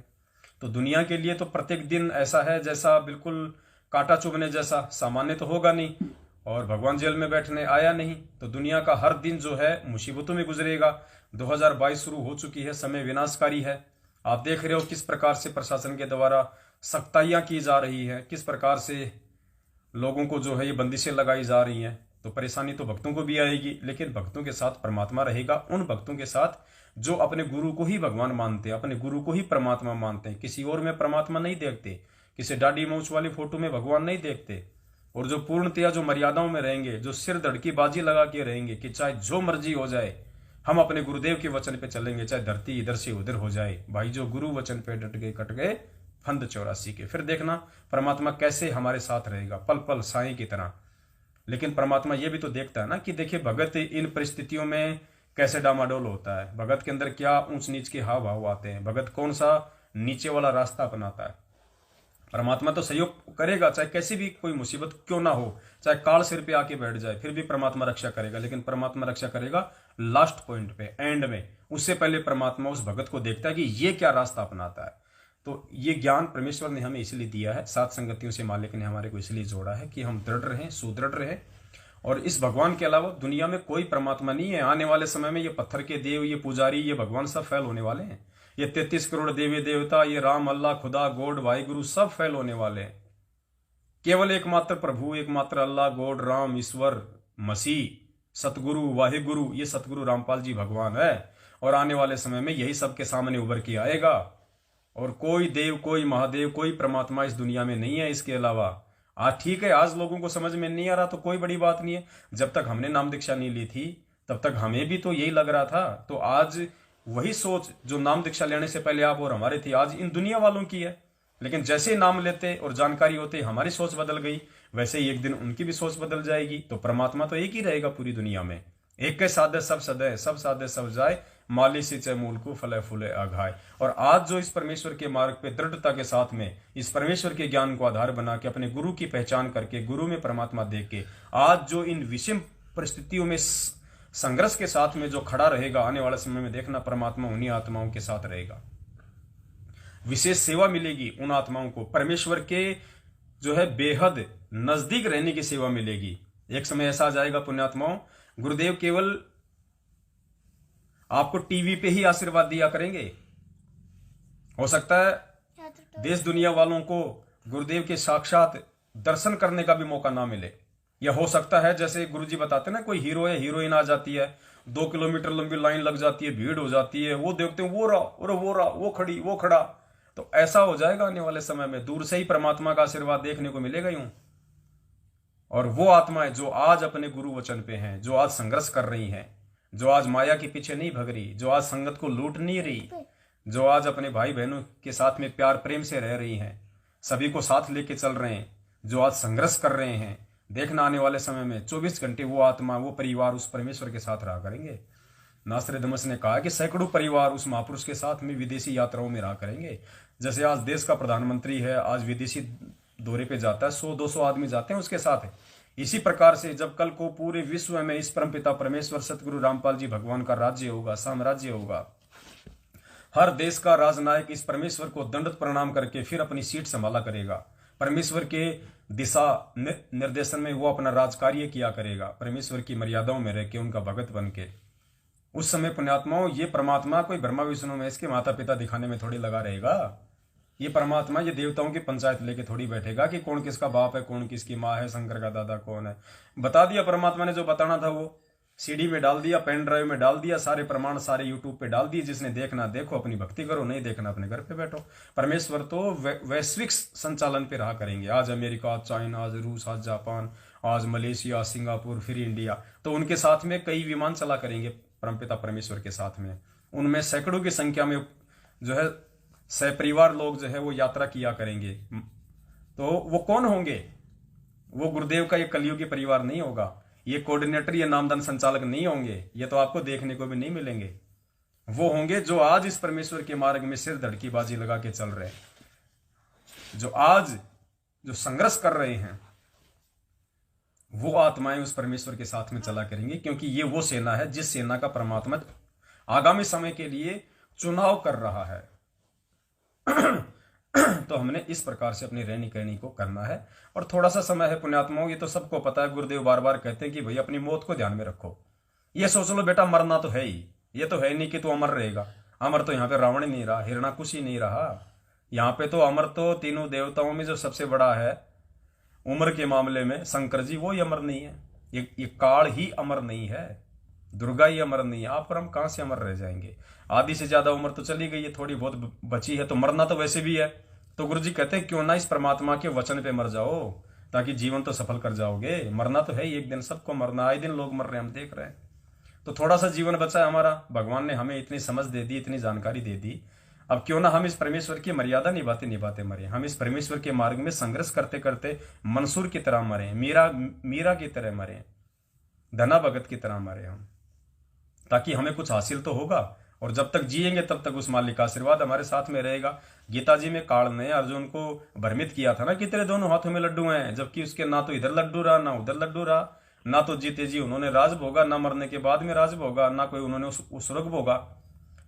तो दुनिया के लिए तो प्रत्येक दिन ऐसा है जैसा बिल्कुल कांटा चुभने जैसा, सामान्य तो होगा नहीं। और भगवान जेल में बैठने आया नहीं, तो दुनिया का हर दिन जो है मुसीबतों में गुजरेगा। 2022 शुरू हो चुकी है, समय विनाशकारी है। आप देख रहे हो किस प्रकार से प्रशासन के द्वारा सख्ताइयां की जा रही है, किस प्रकार से लोगों को जो है ये बंदिशें लगाई जा रही हैं। तो परेशानी तो भक्तों को भी आएगी, लेकिन भक्तों के साथ परमात्मा रहेगा। उन भक्तों के साथ जो अपने गुरु को ही भगवान मानते हैं, अपने गुरु को ही परमात्मा मानते हैं, किसी और में परमात्मा नहीं देखते, किसी दाढ़ी मूंछ वाली फोटो में भगवान नहीं देखते। और जो पूर्णतया जो मर्यादाओं में रहेंगे, जो सिर धड़की बाजी लगा के रहेंगे कि चाहे जो मर्जी हो जाए, हम अपने गुरुदेव के वचन पे चलेंगे, चाहे धरती इधर से उधर हो जाए। भाई जो गुरु वचन पे डट गए कट गए फंद 84 के। फिर देखना परमात्मा कैसे हमारे साथ रहेगा, पल पल साईं की तरह। लेकिन परमात्मा ये भी तो देखता है ना कि देखिए भगत इन परिस्थितियों में कैसे डामाडोल होता है, भगत के अंदर क्या ऊंच नीच के हाव भाव आते हैं, भगत कौन सा नीचे वाला रास्ता अपनाता है। परमात्मा तो सहयोग करेगा, चाहे कैसी भी कोई मुसीबत क्यों ना हो, चाहे काल सिर पे आके बैठ जाए, फिर भी परमात्मा रक्षा करेगा। लेकिन परमात्मा रक्षा करेगा लास्ट पॉइंट पे, एंड में। उससे पहले परमात्मा उस भगत को देखता है कि ये क्या रास्ता अपनाता है। तो ये ज्ञान परमेश्वर ने हमें इसलिए दिया है, सात संगतियों से मालिक ने हमारे को इसलिए जोड़ा है कि हम दृढ़ रहें, सुदृढ़ रहें। और इस भगवान के अलावा दुनिया में कोई परमात्मा नहीं है। आने वाले समय में ये पत्थर के देव, ये पुजारी, ये भगवान सब फैल होने वाले हैं। ये 33 करोड़ देवी देवता, ये राम, अल्लाह, खुदा, गॉड, वाहिगुरु सब फैल होने वाले हैं। केवल एकमात्र प्रभु, एकमात्र अल्लाह, गॉड, राम, ईश्वर, मसीह, सतगुरु, वाहिगुरु, ये सतगुरु रामपाल जी भगवान है। और आने वाले समय में यही सबके सामने उभर के आएगा। और कोई देव, कोई महादेव, कोई परमात्मा इस दुनिया में नहीं है इसके अलावा। आज ठीक है, आज लोगों को समझ में नहीं आ रहा तो कोई बड़ी बात नहीं है। जब तक हमने नाम दीक्षा नहीं ली थी तब तक हमें भी तो यही लग रहा था। तो आज वही सोच जो नाम दीक्षा लेने से पहले आप और हमारे थी, आज इन दुनिया वालों की है। लेकिन जैसे ही नाम लेते और जानकारी होते हमारी सोच बदल गई, वैसे ही एक दिन उनकी भी सोच बदल जाएगी। तो परमात्मा तो एक ही रहेगा पूरी दुनिया में। एक के साधे सब सदे, सब साधे सब जाए, माली सिंचे मूल को फले फूले आघाए। और आज जो इस परमेश्वर के मार्ग पे दृढ़ता के साथ में इस परमेश्वर के ज्ञान को आधार बना के अपने गुरु की पहचान करके गुरु में परमात्मा देख के आज जो इन विषम परिस्थितियों में संघर्ष के साथ में जो खड़ा रहेगा, आने वाले समय में देखना परमात्मा उन्हीं आत्माओं के साथ रहेगा। विशेष सेवा मिलेगी उन आत्माओं को, परमेश्वर के जो है बेहद नजदीक रहने की सेवा मिलेगी। एक समय ऐसा आ जाएगा पुण्यात्माओं, गुरुदेव केवल आपको टीवी पे ही आशीर्वाद दिया करेंगे। हो सकता है देश दुनिया वालों को गुरुदेव के साक्षात दर्शन करने का भी मौका ना मिले। या हो सकता है जैसे गुरुजी बताते ना, कोई हीरो या हीरोइन आ जाती है, 2 किलोमीटर लंबी लाइन लग जाती है, भीड़ हो जाती है, वो देखते हैं वो रहा और वो रहा, वो खड़ी वो खड़ा। तो ऐसा हो जाएगा आने वाले समय में, दूर से ही परमात्मा का आशीर्वाद देखने को मिलेगा यूं। और वो आत्माएं जो आज अपने गुरु वचन पे हैं, जो आज संघर्ष कर रही हैं, जो आज माया के पीछे नहीं भग रही, जो आज संगत को लूट नहीं रही, जो आज अपने भाई बहनों के साथ में प्यार प्रेम से रह रही हैं, सभी को साथ लेके चल रहे हैं, जो आज संघर्ष कर रहे हैं, देखना आने वाले समय में 24 घंटे वो आत्मा वो परिवार उस परमेश्वर के साथ रहा करेंगे। नास्त्रेदमस ने कहा कि सैकड़ों परिवार उस महापुरुष के साथ में विदेशी यात्राओं में रहा करेंगे। जैसे आज देश का प्रधानमंत्री है, आज विदेशी दौरे पे जाता है, 100-200 आदमी जाते हैं उसके साथ। इसी प्रकार से जब कल को पूरे विश्व में इस परमपिता परमेश्वर सतगुरु रामपाल जी भगवान का राज्य होगा, साम्राज्य होगा, हर देश का राजनायक इस परमेश्वर को दंडवत प्रणाम करके फिर अपनी सीट संभाला करेगा। परमेश्वर के दिशा निर्देशन में वो अपना राजकार्य किया करेगा, परमेश्वर की मर्यादाओं में रह के उनका भगत बन के। उस समय पुण्यात्माओं ये परमात्मा कोई ब्रह्मा विष्णु में इसके माता पिता दिखाने में थोड़ी लगा रहेगा। ये परमात्मा ये देवताओं की पंचायत लेके थोड़ी बैठेगा कि कौन किसका बाप है, कौन किसकी माँ है, शंकर का दादा कौन है। बता दिया परमात्मा ने, जो बताना था वो सीडी में डाल दिया, पेन ड्राइव में डाल दिया, सारे प्रमाण सारे यूट्यूब पे डाल दिए। जिसने देखना देखो, अपनी भक्ति करो, नहीं देखना अपने घर पे बैठो। परमेश्वर तो वैश्विक संचालन पे रहा करेंगे। आज अमेरिका, आज चाइना, आज रूस, आज जापान, आज मलेशिया, सिंगापुर, फिर इंडिया। तो उनके साथ में कई विमान चला करेंगे परमपिता परमेश्वर के साथ में। उनमें सैकड़ों की संख्या में जो है सहपरिवार लोग जो है वो यात्रा किया करेंगे। तो वो कौन होंगे? वो गुरुदेव का ये कलयुगी परिवार नहीं होगा, ये कोऑर्डिनेटर, ये नामदान संचालक नहीं होंगे, ये तो आपको देखने को भी नहीं मिलेंगे। वो होंगे जो आज इस परमेश्वर के मार्ग में सिर धड़की बाजी लगा के चल रहे हैं, जो आज जो संघर्ष कर रहे हैं, वो आत्माएं उस परमेश्वर के साथ में चला करेंगी। क्योंकि ये वो सेना है जिस सेना का परमात्मा आगामी समय के लिए चुनाव कर रहा है। तो हमने इस प्रकार से अपनी रहनी कहनी को करना है। और थोड़ा सा समय है पुण्यात्माओं, ये तो सबको पता है। गुरुदेव बार बार कहते हैं कि भाई अपनी मौत को ध्यान में रखो। ये सोच लो बेटा, मरना तो है ही, ये तो है नहीं कि तू अमर रहेगा। अमर तो यहाँ पे रावण ही नहीं रहा, हिरणाकुश ही नहीं रहा। यहाँ पे तो अमर तो तीनों देवताओं में जो सबसे बड़ा है उम्र के मामले में शंकर जी, वो ही अमर नहीं है। ये काल ही अमर नहीं है, दुर्गा ही अमर नहीं है। आप और हम कहां से अमर रह जाएंगे? आधी से ज्यादा उम्र तो चली गई है, थोड़ी बहुत बची है, तो मरना तो वैसे भी है। तो गुरु जी कहते हैं क्यों ना इस परमात्मा के वचन पे मर जाओ, ताकि जीवन तो सफल कर जाओगे। मरना तो है ही, एक दिन सबको मरना, आए दिन लोग मर रहे हैं, हम देख रहे हैं। तो थोड़ा सा जीवन बचा है हमारा, भगवान ने हमें इतनी समझ दे दी, इतनी जानकारी दे दी। अब क्यों ना हम इस परमेश्वर की मर्यादा निभाते निभाते मरे, हम इस परमेश्वर के मार्ग में संघर्ष करते करते मंसूर की तरह मरे, मीरा की तरह मरे, धना भगत की तरह मरे हम, ताकि हमें कुछ हासिल तो होगा। और जब तक जिएंगे तब तक उस मालिक का आशीर्वाद हमारे साथ में रहेगा। गीता जी में काल ने अर्जुन को भ्रमित किया था ना कि तेरे दोनों हाथों में लड्डू हैं, जबकि उसके ना तो इधर लड्डू रहा ना उधर लड्डू रहा। ना तो जीते जी उन्होंने राज भोगा, ना मरने के बाद में राज भोगा, ना कोई उन्होंने उस स्वर्ग भोगा।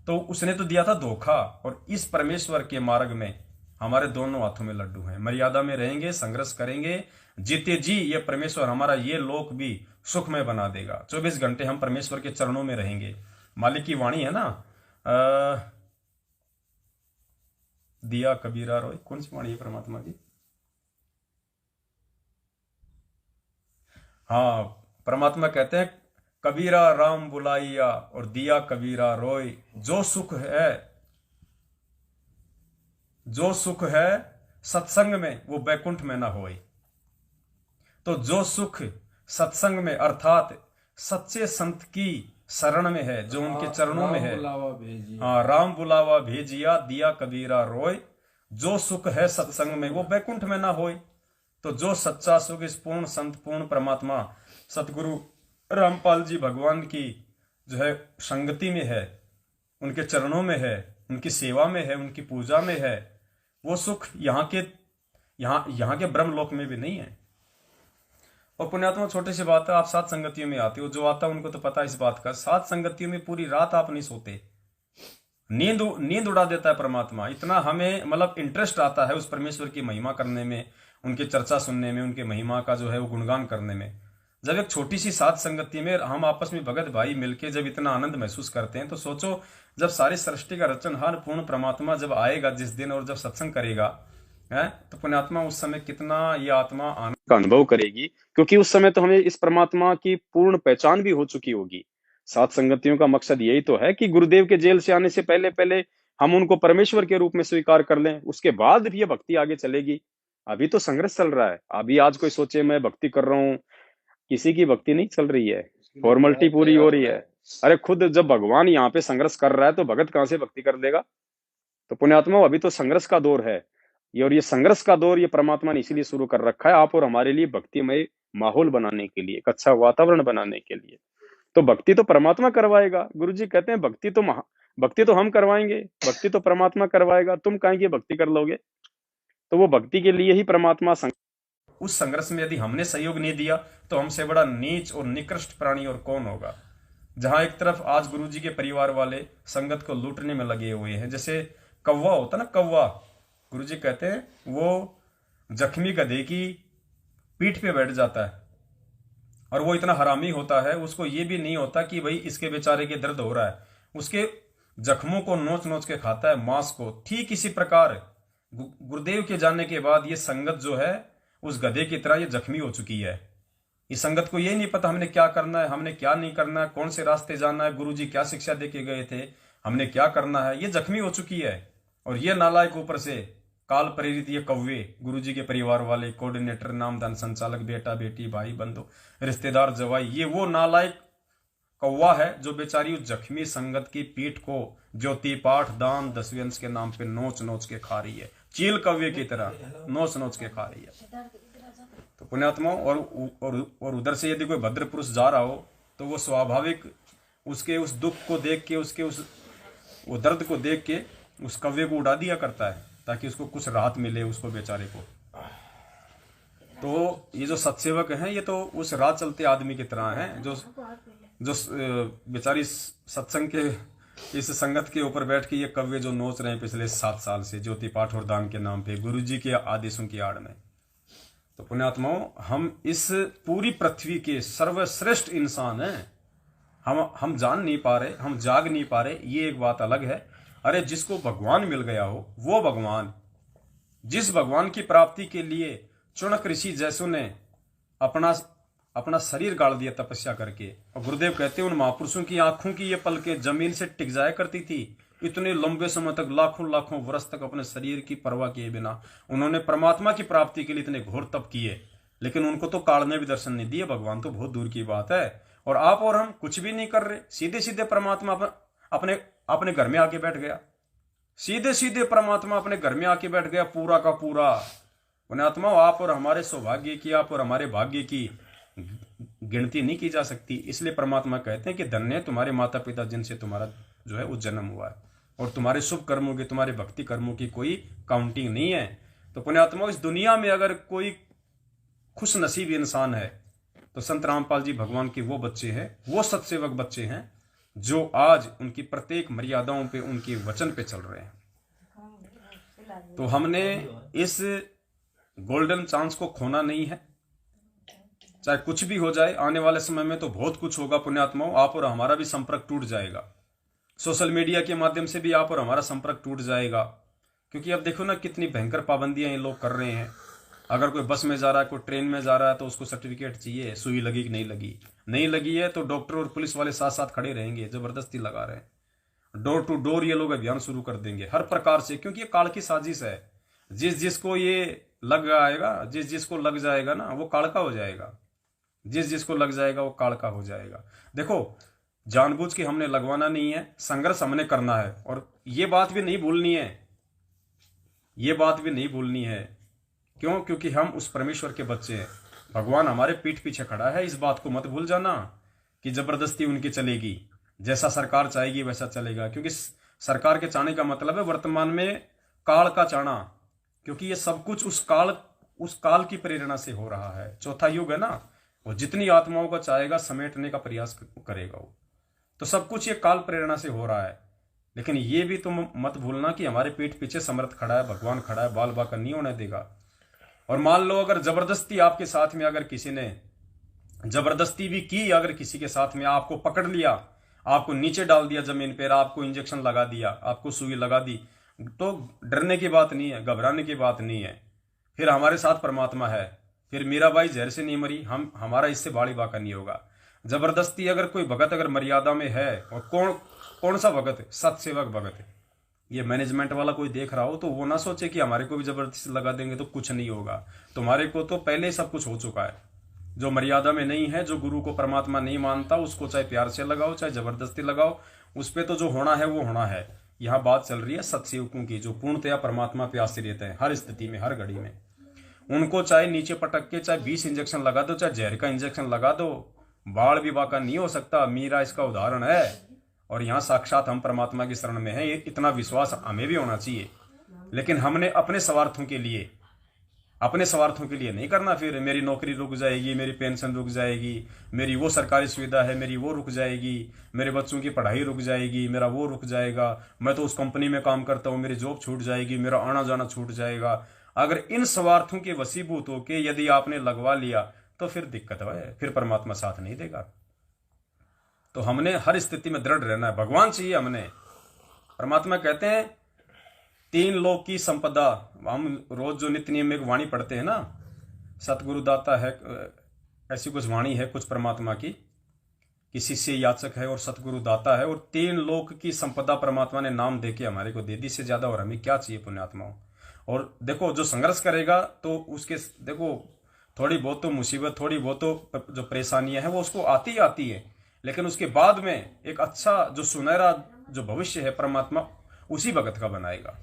तो उसने तो दिया था धोखा। और इस परमेश्वर के मार्ग में हमारे दोनों हाथों में लड्डू हैं। मर्यादा में रहेंगे, संघर्ष करेंगे, जीते जी ये परमेश्वर हमारा ये लोक भी सुखमय बना देगा। 24 घंटे हम परमेश्वर के चरणों में रहेंगे। मालिक की वाणी है ना, दिया कबीरा रोय, कौन सी वाणी है परमात्मा की? हाँ, परमात्मा कहते हैं कबीरा राम बुलाइया और दिया कबीरा रोय। जो सुख है सत्संग में वो बैकुंठ में ना होए। तो जो सुख सत्संग में अर्थात सच्चे संत की शरण में है, जो उनके चरणों में है। हाँ, राम बुलावा भेजिया दिया कबीरा रोय। जो सुख है सत्संग में वो बैकुंठ में ना होए। तो जो सच्चा सुख इस पूर्ण संत पूर्ण परमात्मा सतगुरु रामपाल जी भगवान की जो है संगति में है, उनके चरणों में है, उनकी सेवा में है, उनकी पूजा में है, वो सुख यहाँ के ब्रह्मलोक में भी नहीं है। और पुण्यात्मा छोटी सी बात है, आप सात संगतियों में आते हो, जो आता है उनको तो पता है इस बात का, सात संगतियों में पूरी रात आप नहीं सोते, नींद उड़ा देता है परमात्मा। इतना हमें मतलब इंटरेस्ट आता है उस परमेश्वर की महिमा करने में, उनकी चर्चा सुनने में, उनके महिमा का जो है वो गुणगान करने में। जब एक छोटी सी सात संगति में हम आपस में भगत भाई मिलके जब इतना आनंद महसूस करते हैं, तो सोचो जब सारी सृष्टि का रचनहार पूर्ण परमात्मा जब आएगा जिस दिन और जब सत्संग करेगा है, तो पुण्यात्मा उस समय कितना ये आत्मा आनंद का अनुभव करेगी, क्योंकि उस समय तो हमें इस परमात्मा की पूर्ण पहचान भी हो चुकी होगी। सात संगतियों का मकसद यही तो है कि गुरुदेव के जेल से आने से पहले पहले हम उनको परमेश्वर के रूप में स्वीकार कर लें, उसके बाद भी ये भक्ति आगे चलेगी। अभी तो संघर्ष चल रहा है। अभी आज कोई सोचे मैं भक्ति कर रहा हूँ, किसी की भक्ति नहीं चल रही है, फॉर्मेलिटी पूरी हो रही है। अरे खुद जब भगवान यहाँ पे संघर्ष कर रहा है तो भगत कहां से भक्ति कर लेगा। तो पुण्यात्मा अभी तो संघर्ष का दौर है ये, और ये संघर्ष का दौर ये परमात्मा ने इसीलिए शुरू कर रखा है आप और हमारे लिए, भक्तिमय माहौल बनाने के लिए, एक अच्छा वातावरण बनाने के लिए। तो भक्ति तो परमात्मा करवाएगा। गुरु जी कहते हैं भक्ति तो हम करवाएंगे, भक्ति तो परमात्मा करवाएगा, तुम काहे की भक्ति कर लोगे। तो वो भक्ति के लिए ही परमात्मा उस संघर्ष में यदि हमने सहयोग नहीं दिया तो हमसे बड़ा नीच और निकृष्ट प्राणी और कौन होगा। जहां एक तरफ आज गुरु जी के परिवार वाले संगत को लूटने में लगे हुए हैं, जैसे कौवा होता ना, कौवा, गुरु जी कहते हैं वो जख्मी गधे की पीठ पे बैठ जाता है और वो इतना हरामी होता है, उसको ये भी नहीं होता कि भाई इसके बेचारे के दर्द हो रहा है, उसके जख्मों को नोच नोच के खाता है, मांस को। ठीक इसी प्रकार गुरुदेव के जाने के बाद ये संगत जो है उस गधे की तरह ये जख्मी हो चुकी है। इस संगत को ये नहीं पता हमने क्या करना है, हमने क्या नहीं करना है, कौन से रास्ते जाना है, गुरु जी क्या शिक्षा दे के गए थे, हमने क्या करना है, ये जख्मी हो चुकी है। और ये नालायक ऊपर से काल प्रेरित ये कौवे, गुरु जी के परिवार वाले, कोऑर्डिनेटर, नामदान संचालक, बेटा बेटी, भाई बंधु, रिश्तेदार, जवाई, ये वो नालायक कौवा है जो बेचारी उस जख्मी संगत की पीठ को ज्योति पाठ दान दसवेंश के नाम पे नोच नोच के खा रही है, चील कौवे की तरह नोच नोच के खा रही है। तो पुण्यात्माओं, और उधर से यदि कोई भद्र पुरुष जा रहा हो तो वो स्वाभाविक उसके उस दुख को देख के, उसके वो दर्द को देख के उस कौवे को उड़ा दिया करता है ताकि उसको कुछ राहत मिले, उसको बेचारे को। तो ये जो सत्सेवक हैं ये तो उस राह चलते आदमी की तरह हैं जो बेचारी सत्संग के इस संगत के ऊपर बैठ के ये कौवे जो नोच रहे हैं पिछले 7 साल से ज्योति पाठ और दान के नाम पे गुरु जी के आदेशों की आड़ में। तो पुण्यात्माओं, हम इस पूरी पृथ्वी के सर्वश्रेष्ठ इंसान हैं। हम जान नहीं पा रहे, हम जाग नहीं पा रहे, ये एक बात अलग है। अरे जिसको भगवान मिल गया हो वो भगवान, जिस भगवान की प्राप्ति के लिए चुनक ऋषि जैसों ने अपना शरीर गाड़ दिया तपस्या करके। और गुरुदेव कहते हैं उन महापुरुषों की आंखों की ये पलकें जमीन से टिक जाया करती थी, इतने लंबे समय तक, लाखों लाखों वर्ष तक अपने शरीर की परवाह किए बिना उन्होंने परमात्मा की प्राप्ति के लिए इतने घोर तप किए, लेकिन उनको तो काल ने भी दर्शन नहीं दिए, भगवान तो बहुत दूर की बात है। और आप और हम कुछ भी नहीं कर रहे, सीधे सीधे परमात्मा अपने घर में आके बैठ गया, सीधे सीधे परमात्मा अपने घर में आके बैठ गया पूरा का पूरा। पुण्यात्मा, आप और हमारे सौभाग्य की, आप और हमारे भाग्य की गिनती नहीं की जा सकती। इसलिए परमात्मा कहते हैं कि धन्य है तुम्हारे माता पिता जिनसे तुम्हारा जो है वो जन्म हुआ है, और तुम्हारे शुभ कर्मों की, तुम्हारे भक्ति कर्मों की कोई काउंटिंग नहीं है। तो पुण्यात्मा, इस दुनिया में अगर कोई खुश नसीब इंसान है तो संत रामपाल जी भगवान के वो बच्चे हैं, वो सत्सेवक बच्चे हैं जो आज उनकी प्रत्येक मर्यादाओं पे, उनके वचन पे चल रहे हैं। तो हमने इस गोल्डन चांस को खोना नहीं है, चाहे कुछ भी हो जाए। आने वाले समय में तो बहुत कुछ होगा पुण्यात्माओं, आप और हमारा भी संपर्क टूट जाएगा, सोशल मीडिया के माध्यम से भी आप और हमारा संपर्क टूट जाएगा। क्योंकि अब देखो ना कितनी भयंकर पाबंदियां ये लोग कर रहे हैं। अगर कोई बस में जा रहा है, कोई ट्रेन में जा रहा है तो उसको सर्टिफिकेट चाहिए, सुई लगी कि नहीं लगी है तो डॉक्टर और पुलिस वाले साथ साथ खड़े रहेंगे, जबरदस्ती लगा रहे हैं। डोर टू डोर ये लोग अभियान शुरू कर देंगे हर प्रकार से, क्योंकि ये काल की साजिश है। जिसको ये लग आएगा, जिसको लग जाएगा ना वो काल का हो जाएगा, जिसको लग जाएगा वो काल का हो जाएगा। देखो, जानबूझ के हमने लगवाना नहीं है, संघर्ष हमने करना है। और ये बात भी नहीं भूलनी है ये बात भी नहीं भूलनी है। क्यों? क्योंकि हम उस परमेश्वर के बच्चे हैं। भगवान हमारे पीठ पीछे खड़ा है, इस बात को मत भूल जाना कि जबरदस्ती उनकी चलेगी, जैसा सरकार चाहेगी वैसा चलेगा। क्योंकि सरकार के चाहने का मतलब है वर्तमान में काल का चाहना, क्योंकि ये सब कुछ उस काल की प्रेरणा से हो रहा है। चौथा युग है ना, वो जितनी आत्माओं को चाहेगा समेटने का प्रयास करेगा वो। तो सब कुछ ये काल प्रेरणा से हो रहा है। लेकिन ये भी तुम मत भूलना कि हमारे पीठ पीछे समर्थ खड़ा है, भगवान खड़ा है, बाल बाका नहीं होने देगा। और मान लो अगर जबरदस्ती आपके साथ में अगर किसी ने जबरदस्ती भी की, अगर किसी के साथ में आपको पकड़ लिया, आपको नीचे डाल दिया जमीन पर, आपको इंजेक्शन लगा दिया, आपको सुई लगा दी, तो डरने की बात नहीं है, घबराने की बात नहीं है। फिर हमारे साथ परमात्मा है। फिर मीराबाई जहर से नहीं मरी, हमारा इससे बाड़ी बाका नहीं होगा। जबरदस्ती अगर कोई भगत अगर मर्यादा में है, और कौन सा भगत? सत्सेवक भगत। ये मैनेजमेंट वाला कोई देख रहा हो तो वो ना सोचे कि हमारे को भी जबरदस्ती लगा देंगे तो कुछ नहीं होगा। तुम्हारे को तो पहले ही सब कुछ हो चुका है। जो मर्यादा में नहीं है, जो गुरु को परमात्मा नहीं मानता, उसको चाहे प्यार से लगाओ चाहे जबरदस्ती लगाओ, उस पर तो जो होना है वो होना है। यहाँ बात चल रही है सत्सेवकों की, जो पूर्णतया परमात्मा पे आश्रित हैं, हर स्थिति में, हर घड़ी में। उनको चाहे नीचे पटक के चाहे 20 इंजेक्शन लगा दो, चाहे जहर का इंजेक्शन लगा दो, बाढ़ भी बाका नहीं हो सकता। मीरा इसका उदाहरण है। और यहाँ साक्षात हम परमात्मा की शरण में हैं, इतना विश्वास हमें भी होना चाहिए। लेकिन हमने अपने स्वार्थों के लिए नहीं करना। फिर मेरी नौकरी रुक जाएगी, मेरी पेंशन रुक जाएगी, मेरी वो सरकारी सुविधा है मेरी वो रुक जाएगी, मेरे बच्चों की पढ़ाई रुक जाएगी, मेरा वो रुक जाएगा, मैं तो उस कंपनी में काम करता हूँ, मेरी जॉब छूट जाएगी, मेरा आना जाना छूट जाएगा। अगर इन स्वार्थों के वसीभूत होके यदि आपने लगवा लिया तो फिर दिक्कत है, फिर परमात्मा साथ नहीं देगा। तो हमने हर स्थिति में दृढ़ रहना है। भगवान चाहिए हमने। परमात्मा कहते हैं 3 लोक की संपदा। हम रोज जो नित्य नियम एक वाणी पढ़ते हैं ना, सतगुरु दाता है, ऐसी कुछ वाणी है कुछ परमात्मा की, कि शिष्य याचक है और सतगुरु दाता है। और 3 लोक की संपदा परमात्मा ने नाम देके हमारे को दे दी, से ज्यादा और हमें क्या चाहिए पुण्यात्माओं। और देखो जो संघर्ष करेगा तो उसके देखो थोड़ी बहुत तो मुसीबत, थोड़ी बहुत तो जो परेशानियां हैं वो उसको आती आती है, लेकिन उसके बाद में एक अच्छा जो सुनहरा जो भविष्य है परमात्मा उसी भगत का बनाएगा।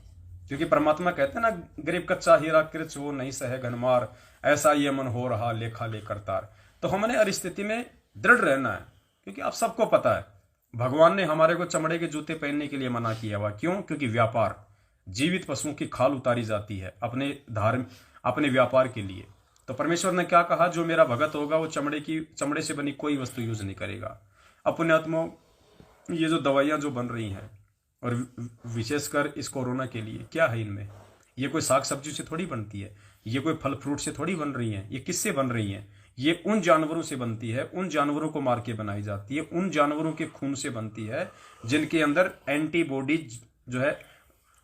क्योंकि परमात्मा कहते हैं ना, गरीब कच्चा हीरा कृच वो नहीं सहे घनमार, ऐसा ये मन हो रहा लेखा लेकर तार। तो हमने हर स्थिति में दृढ़ रहना है। क्योंकि आप सबको पता है भगवान ने हमारे को चमड़े के जूते पहनने के लिए मना किया हुआ। क्यों? क्योंकि व्यापार, जीवित पशुओं की खाल उतारी जाती है अपने व्यापार के लिए। तो परमेश्वर ने क्या कहा? जो मेरा भगत होगा वो चमड़े से बनी कोई वस्तु यूज नहीं करेगा। अपने आत्मा ये जो दवाइयां जो बन रही हैं, और विशेषकर इस कोरोना के लिए, क्या है इनमें? ये कोई साग सब्जी से थोड़ी बनती है, ये कोई फल फ्रूट से थोड़ी बन रही है। ये किससे बन रही है? ये उन जानवरों से बनती है, उन जानवरों को मार के बनाई जाती है, उन जानवरों के खून से बनती है जिनके अंदर एंटीबॉडी जो है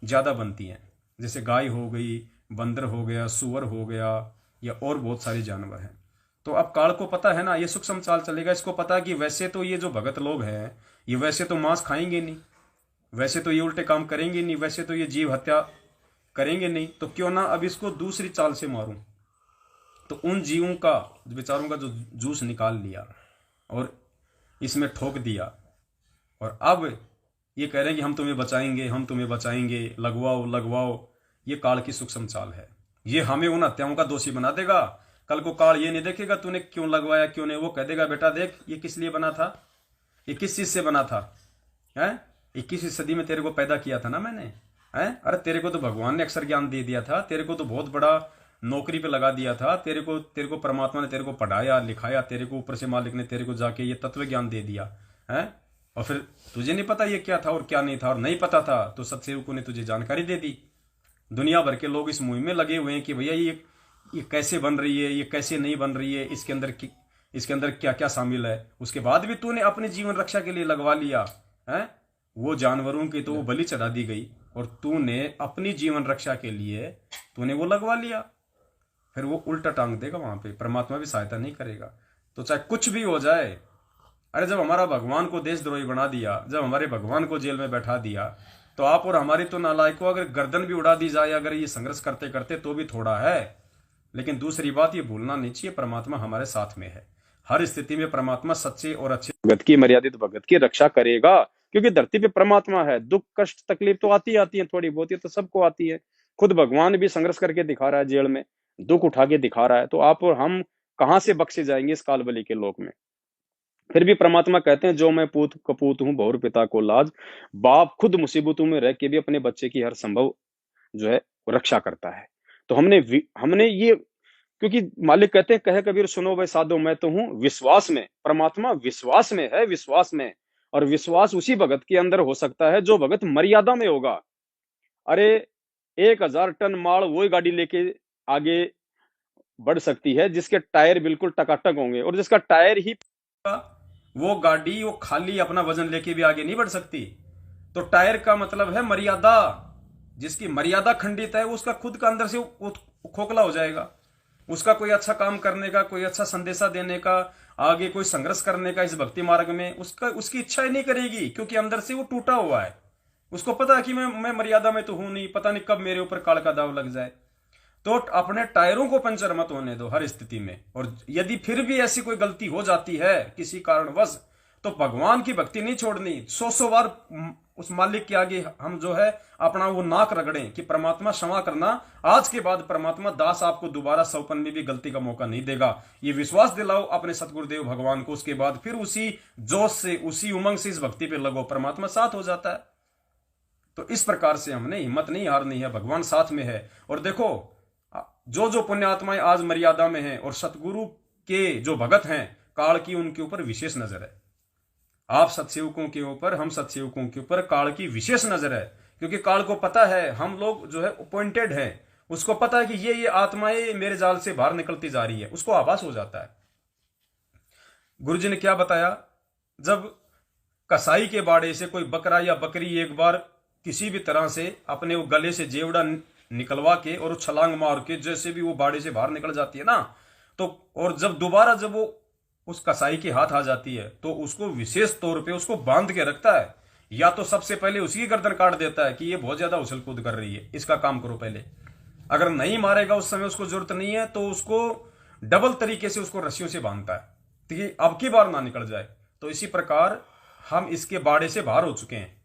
ज्यादा बनती है। जैसे गाय हो गई, बंदर हो गया, सुअर हो गया, या और बहुत सारे जानवर हैं। तो अब काल को पता है ना, ये सूक्ष्म चाल चलेगा। इसको पता है कि वैसे तो ये जो भगत लोग हैं ये वैसे तो मांस खाएंगे नहीं, वैसे तो ये उल्टे काम करेंगे नहीं, वैसे तो ये जीव हत्या करेंगे नहीं, तो क्यों ना अब इसको दूसरी चाल से मारूं। तो उन जीवों का, बेचारों का जो जूस निकाल लिया और इसमें ठोक दिया, और अब ये कह रहे हैं कि हम तुम्हें बचाएंगे, हम तुम्हें बचाएंगे, लगवाओ लगवाओ। ये काल की सूक्ष्म चाल है। ये हमें उन हत्याओं का दोषी बना देगा। कल को काल ये नहीं देखेगा तूने क्यों लगवाया क्यों नहीं, वो कह देगा बेटा देख ये किस लिए बना था, ये किस चीज से बना था, है 21वीं सदी में तेरे को पैदा किया था ना मैंने, है। अरे तेरे को तो भगवान ने अक्षर ज्ञान दे दिया था, तेरे को तो बहुत बड़ा नौकरी पे लगा दिया था, तेरे को परमात्मा ने तेरे को पढ़ाया लिखाया, तेरे को ऊपर से मालिक ने तेरे को जाके ये तत्व ज्ञान दे दिया है। और फिर तुझे नहीं पता ये क्या था और क्या नहीं था, और नहीं पता था तो सत्सेवकों ने तुझे जानकारी दे दी। दुनिया भर के लोग इस मुहिम में लगे हुए हैं कि भैया ये कैसे बन रही है, ये कैसे नहीं बन रही है, इसके अंदर क्या क्या शामिल है। उसके बाद भी तूने अपने जीवन रक्षा के लिए लगवा लिया है। वो जानवरों की तो वो बलि चढ़ा दी गई, और तूने अपनी जीवन रक्षा के लिए तूने वो लगवा लिया। फिर वो उल्टा टांग देगा वहां पे, परमात्मा भी सहायता नहीं करेगा। तो चाहे कुछ भी हो जाए, अरे जब हमारा भगवान को देशद्रोही बना दिया, जब हमारे भगवान को जेल में बैठा दिया, तो आप और हमारी तो नालायकों अगर गर्दन भी उड़ा दी जाए अगर ये संघर्ष करते करते तो भी थोड़ा है। लेकिन दूसरी बात ये भूलना नहीं चाहिए, परमात्मा हमारे साथ में है। हर स्थिति में परमात्मा सच्चे और अच्छे भगत की, मर्यादित भगत की रक्षा करेगा। क्योंकि धरती पे परमात्मा है। दुख कष्ट तकलीफ तो आती है, थोड़ी बहुत, ये तो सबको आती है। खुद भगवान भी संघर्ष करके दिखा रहा है, जेल में दुख उठा के दिखा रहा है, तो आप और हम कहां से बख्शे जाएंगे इस कालबली के लोक में। फिर भी परमात्मा कहते हैं, जो मैं पूत कपूत हूँ बहुर पिता को लाज, बाप खुद मुसीबतों में रह के भी अपने बच्चे की हर संभव जो है रक्षा करता है। तो हमने ये, क्योंकि मालिक कहते हैं, कहे कबीर सुनो भाई साधो मैं तो हूं विश्वास में, परमात्मा विश्वास में है, विश्वास में। और विश्वास उसी भगत के अंदर हो सकता है जो भगत मर्यादा में होगा। अरे 1,000 टन माल वही गाड़ी लेके आगे बढ़ सकती है जिसके टायर बिल्कुल टकाटक होंगे, और जिसका टायर ही, वो गाड़ी वो खाली अपना वजन लेके भी आगे नहीं बढ़ सकती। तो टायर का मतलब है मर्यादा। जिसकी मर्यादा खंडित है उसका खुद का अंदर से वो खोखला हो जाएगा। उसका कोई अच्छा काम करने का, कोई अच्छा संदेशा देने का, आगे कोई संघर्ष करने का इस भक्ति मार्ग में उसकी इच्छा ही नहीं करेगी, क्योंकि अंदर से वो टूटा हुआ है। उसको पता है कि मैं मर्यादा में तो हूं नहीं, पता नहीं कब मेरे ऊपर काल का दाव लग जाए। तो अपने टायरों को पंचर मत होने दो हर स्थिति में। और यदि फिर भी ऐसी कोई गलती हो जाती है किसी कारणवश, तो भगवान की भक्ति नहीं छोड़नी। 100 बार उस मालिक के आगे हम जो है अपना वो नाक रगड़ें कि परमात्मा क्षमा करना, आज के बाद परमात्मा दास आपको दोबारा सौपन में भी गलती का मौका नहीं देगा। ये विश्वास दिलाओ अपने सतगुरुदेव भगवान को। उसके बाद फिर उसी जोश से, उसी उमंग से इस भक्ति पे लगो, परमात्मा साथ हो जाता है। तो इस प्रकार से हमने हिम्मत नहीं हारनी है, भगवान साथ में है। और देखो, जो जो पुण्यात्माएं आज मर्यादा में हैं और सतगुरु के जो भगत हैं, काल की उनके ऊपर विशेष नजर है। आप सत्सेवकों के ऊपर, हम सत्सेवकों के ऊपर काल की विशेष नजर है, क्योंकि काल को पता है हम लोग जो है अपॉइंटेड हैं। उसको पता है कि ये आत्माएं मेरे जाल से बाहर निकलती जा रही है, उसको आभास हो जाता है। गुरुजी ने क्या बताया, जब कसाई के बाड़े से कोई बकरा या बकरी एक बार किसी भी तरह से अपने वो गले से जेवड़ा निकलवा के और छलांग मार के जैसे भी वो बाड़े से बाहर निकल जाती है ना, तो और जब वो उस कसाई के हाथ आ जाती है, तो उसको विशेष तौर पे उसको बांध के रखता है। या तो सबसे पहले उसकी गर्दन काट देता है कि ये बहुत ज्यादा उछल कूद कर रही है, इसका काम करो पहले। अगर नहीं मारेगा उस समय, उसको जरूरत नहीं है, तो उसको डबल तरीके से उसको रस्सियों से बांधता है ताकि अब की बार ना निकल जाए। तो इसी प्रकार हम इसके बाड़े से बाहर हो चुके हैं,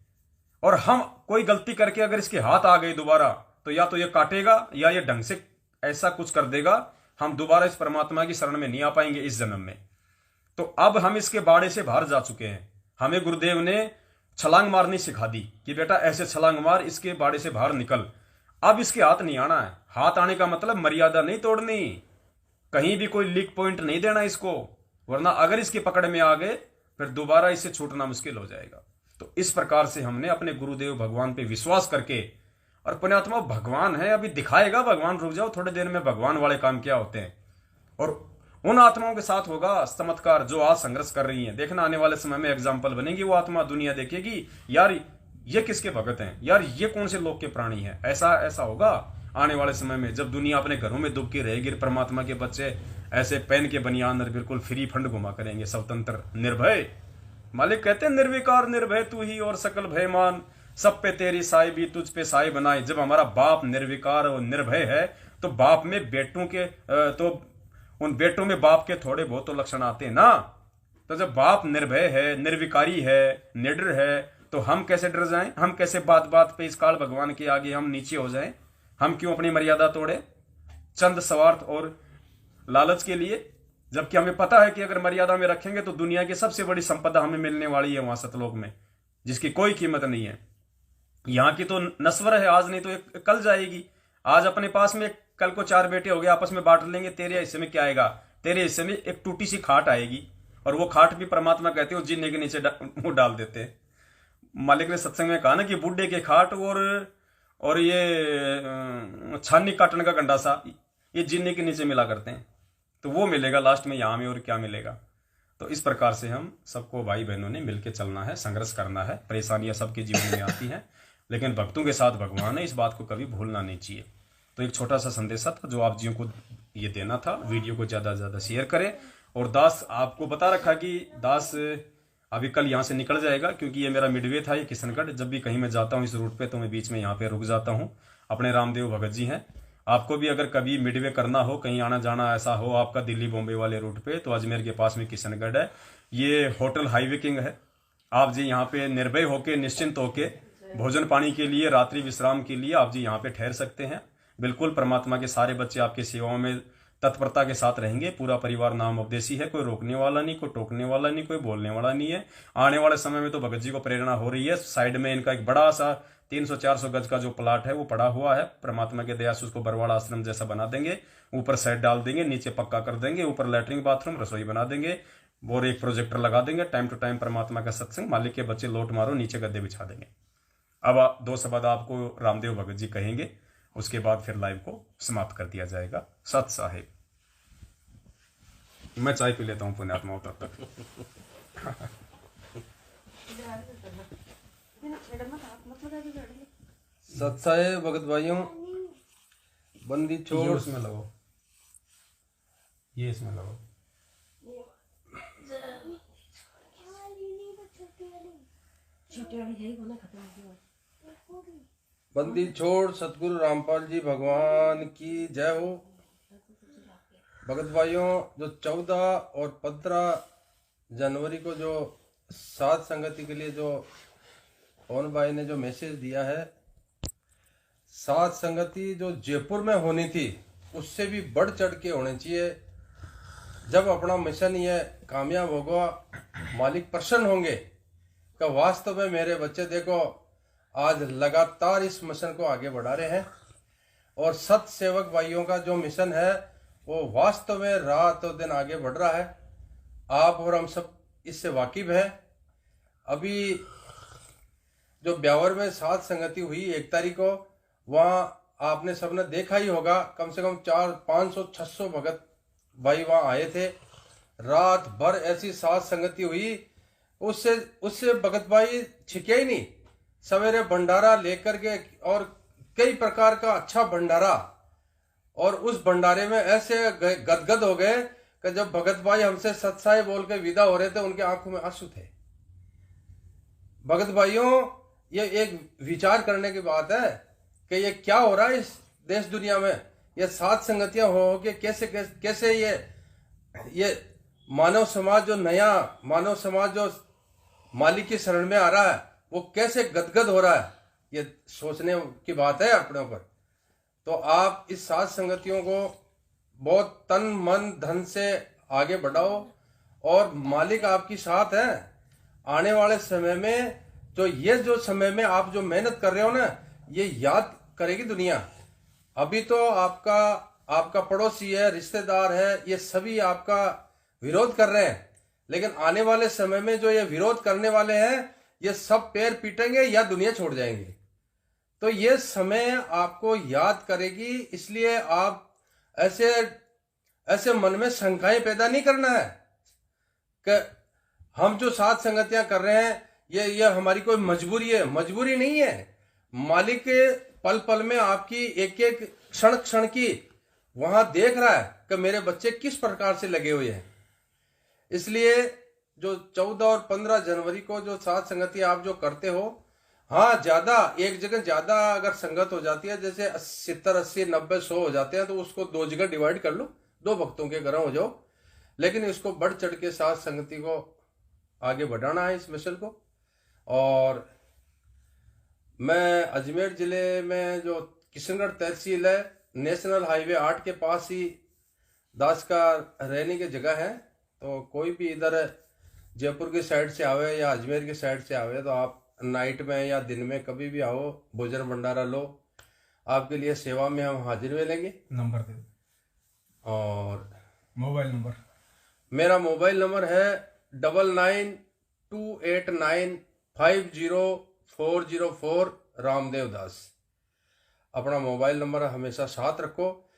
और हम कोई गलती करके अगर इसके हाथ आ गए दोबारा, तो या तो ये काटेगा या ये ढंग से ऐसा कुछ कर देगा, हम दोबारा इस परमात्मा की शरण में नहीं आ पाएंगे इस जन्म में। तो अब हम इसके बाड़े से बाहर जा चुके हैं। हमें गुरुदेव ने छलांग मारनी सिखा दी कि बेटा ऐसे छलांग मार, इसके बाड़े से बाहर निकल। अब इसके हाथ नहीं आना है। हाथ आने का मतलब मर्यादा नहीं तोड़नी, कहीं भी कोई लीक पॉइंट नहीं देना इसको, वरना अगर इसकी पकड़ में आ गए फिर दोबारा इससे छूटना मुश्किल हो जाएगा। तो इस प्रकार से हमने अपने गुरुदेव भगवान पे विश्वास करके, और पुण्यात्मा भगवान है, अभी दिखाएगा भगवान, रुक जाओ थोड़ी देर में, भगवान वाले काम क्या होते हैं। और उन आत्माओं के साथ होगा चमत्कार जो आज संघर्ष कर रही हैं। देखना आने वाले समय में एग्जाम्पल बनेगी, वो आत्मा दुनिया देखेगी, यार ये किसके भगत हैं, यार ये कौन से लोग के प्राणी हैं। ऐसा होगा आने वाले समय में, जब दुनिया अपने घरों में दुबकी रहेगी, परमात्मा के बच्चे ऐसे पहन के बनियान और बिल्कुल फ्री फंड घुमा करेंगे, स्वतंत्र निर्भय। मालिक कहते हैं, निर्विकार निर्भय तू ही और सकल भयमान, सब पे तेरी साई भी तुझ पे साई बनाए। जब हमारा बाप निर्विकार और निर्भय है, तो बाप में बेटों के तो उन बेटों में बाप के थोड़े बहुत तो लक्षण आते हैं ना। तो जब बाप निर्भय है, निर्विकारी है, निडर है, तो हम कैसे डर जाएं, हम कैसे बात बात पे इस काल भगवान के आगे हम नीचे हो जाएं। हम क्यों अपनी मर्यादा तोड़े चंद स्वार्थ और लालच के लिए, जबकि हमें पता है कि अगर मर्यादा में रखेंगे तो दुनिया की सबसे बड़ी संपदा हमें मिलने वाली है वहां सतलोक में, जिसकी कोई कीमत नहीं है। यहाँ की तो नस्वर है आज, नहीं तो कल जाएगी। आज अपने पास में, कल को 4 बेटे हो गए, आपस में बांट लेंगे। तेरे हिस्से में क्या आएगा, तेरे हिस्से में एक टूटी सी खाट आएगी, और वो खाट भी परमात्मा कहते हो जीने के नीचे वो डाल देते हैं। मालिक ने सत्संग में कहा ना कि बूढ़े के खाट और ये छानी काटने का गंडासा, ये जीने के नीचे मिला करते हैं। तो वो मिलेगा लास्ट में यहाँ में, और क्या मिलेगा। तो इस प्रकार से हम सबको भाई बहनों ने मिलकर चलना है, संघर्ष करना है। परेशानियां सबके जीवन में आती हैं, लेकिन भक्तों के साथ भगवान है, इस बात को कभी भूलना नहीं चाहिए। तो एक छोटा सा संदेशा था जो आप जियों को ये देना था। वीडियो को ज़्यादा से ज़्यादा शेयर करें। और दास आपको बता रखा कि दास अभी कल यहाँ से निकल जाएगा, क्योंकि ये मेरा मिडवे था, ये किशनगढ़। जब भी कहीं मैं जाता हूँ इस रूट पे, तो मैं बीच में यहाँ पे रुक जाता हूँ। अपने रामदेव भगत जी हैं। आपको भी अगर कभी मिडवे करना हो, कहीं आना जाना ऐसा हो आपका दिल्ली बॉम्बे वाले रूट पे, तो अजमेर के पास में किशनगढ़ है। ये होटल हाईवे किंग है। आप जी यहाँ पे निर्भय होके, निश्चिंत होके भोजन पानी के लिए, रात्रि विश्राम के लिए आप जी यहाँ पे ठहर सकते हैं। बिल्कुल परमात्मा के सारे बच्चे आपकी सेवाओं में तत्परता के साथ रहेंगे। पूरा परिवार नाम उपदेशी है, कोई रोकने वाला नहीं, कोई टोकने वाला नहीं, कोई बोलने वाला नहीं है। आने वाले समय में तो भगत जी को प्रेरणा हो रही है। साइड में इनका एक बड़ा सा 300-400 गज का जो प्लाट है वो पड़ा हुआ है। परमात्मा के दया से उसको बरवाड़ा आश्रम जैसा बना देंगे। ऊपर सेट डाल देंगे, नीचे पक्का कर देंगे, ऊपर लैट्रिन बाथरूम रसोई बना देंगे और एक प्रोजेक्टर लगा देंगे। टाइम टू टाइम परमात्मा का सत्संग, मालिक के बच्चे लौट मारो, नीचे गद्दे बिछा देंगे। अब 2 शब्द आपको रामदेव भगत जी कहेंगे, उसके बाद फिर लाइव को समाप्त कर दिया जाएगा। सत साहेब। मैं चाय पी लेता हूँ पुण्यात्माओं तब तक। सत्साए भगत भाइयों, बंदी छोड़ इसमें लगाओ, ये इसमें लगाओ। बंदी छोड़ सतगुरु रामपाल जी भगवान की जय हो। भगत भाइयों, जो 14 और 15 जनवरी को जो साध संगति के लिए जो पवन भाई ने जो मैसेज दिया है, साध संगति जो जयपुर में होनी थी उससे भी बढ़ चढ़ के होनी चाहिए। जब अपना मिशन ये कामयाब होगा, मालिक प्रसन्न होंगे कि वास्तव में मेरे बच्चे देखो आज लगातार इस मिशन को आगे बढ़ा रहे हैं। और सत सेवक भाइयों का जो मिशन है वो वास्तव में रात और दिन आगे बढ़ रहा है। आप और हम सब इससे वाकिफ हैं। अभी जो ब्यावर में साध संगति हुई 1 तारीख को, वहाँ आपने सबने देखा ही होगा, कम से कम 400-500-600 भगत भाई वहाँ आए थे। रात भर ऐसी साध संगति हुई, उससे भगत भाई छिके ही नहीं। सवेरे भंडारा लेकर के, और कई प्रकार का अच्छा भंडारा, और उस भंडारे में ऐसे गदगद हो गए कि जब भगत भाई हमसे सत्साई बोल के विदा हो रहे थे, उनके आंखों में आंसू थे। भगत भाइयों, ये एक विचार करने की बात है कि ये क्या हो रहा है इस देश दुनिया में। ये साध संगतियां हो के कैसे ये मानव समाज, जो नया मानव समाज जो मालिक की शरण में आ रहा है, वो कैसे गदगद हो रहा है, ये सोचने की बात है अपने ऊपर। तो आप इस साध संगतियों को बहुत तन मन धन से आगे बढ़ाओ, और मालिक आपकी साथ है। आने वाले समय में जो समय में आप जो मेहनत कर रहे हो ना, ये याद करेगी दुनिया। अभी तो आपका पड़ोसी है, रिश्तेदार है, ये सभी आपका विरोध कर रहे हैं, लेकिन आने वाले समय में जो ये विरोध करने वाले हैं, ये सब पैर पीटेंगे या दुनिया छोड़ जाएंगे। तो ये समय आपको याद करेगी। इसलिए आप ऐसे मन में शंकाएं पैदा नहीं करना है कि हम जो साथ संगतियां कर रहे हैं ये हमारी कोई मजबूरी है। मजबूरी नहीं है। मालिक के पल पल में आपकी एक एक क्षण क्षण की वहां देख रहा है कि मेरे बच्चे किस प्रकार से लगे हुए हैं। इसलिए जो 14 और 15 जनवरी को जो साथ संगति आप जो करते हो, हाँ, ज्यादा एक जगह ज्यादा अगर संगत हो जाती है, जैसे 70, 80, 90, 100 हो जाते हैं, तो उसको 2 जगह डिवाइड कर लो, 2 भक्तों के घर हो जाओ। लेकिन इसको बढ़ चढ़ के साथ संगति को आगे बढ़ाना है, इस मिशन को। और मैं अजमेर जिले में जो किशनगढ़ तहसील है, नेशनल हाईवे 8 के पास ही दास का रहने की जगह है। तो कोई भी इधर जयपुर की साइड से आवे या अजमेर की साइड से आवे, तो आप नाइट में या दिन में कभी भी आओ, भोजन भंडारा लो, आपके लिए सेवा में हम हाजिर मिलेंगे। नंबर दे। और मोबाइल नंबर, मेरा मोबाइल नंबर है 9928950404 रामदेव दास। अपना मोबाइल नंबर हमेशा साथ रखो।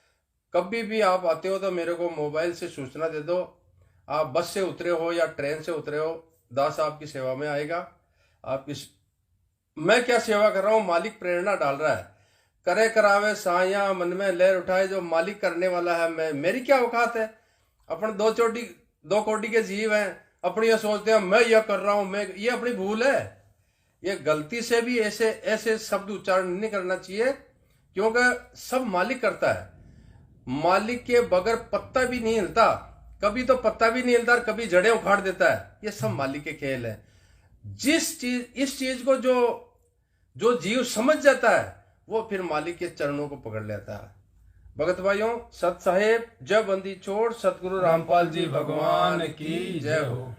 कभी भी आप आते हो तो मेरे को मोबाइल से सूचना दे दो। आप बस से उतरे हो या ट्रेन से उतरे हो, दास आपकी सेवा में आएगा। मैं क्या सेवा कर रहा हूँ, मालिक प्रेरणा डाल रहा है। करे करावे साया मन में लहर उठाए, जो मालिक करने वाला है, मेरी क्या औकात है। अपन दो कोटि के जीव हैं, अपनी ये सोचते हैं मैं यह कर रहा हूं, ये अपनी भूल है। ये गलती से भी ऐसे शब्द उच्चारण नहीं करना चाहिए, क्योंकि सब मालिक करता है। मालिक के बगैर पत्ता भी नहीं हिलता। कभी तो पत्ता भी नहीं हिलता, कभी जड़ें उखाड़ देता है। ये सब मालिक के खेल है। इस चीज को जो जीव समझ जाता है वो फिर मालिक के चरणों को पकड़ लेता है। भगत भाइयों, सत साहेब जय बंदी छोड़, सतगुरु रामपाल जी भगवान की जय हो।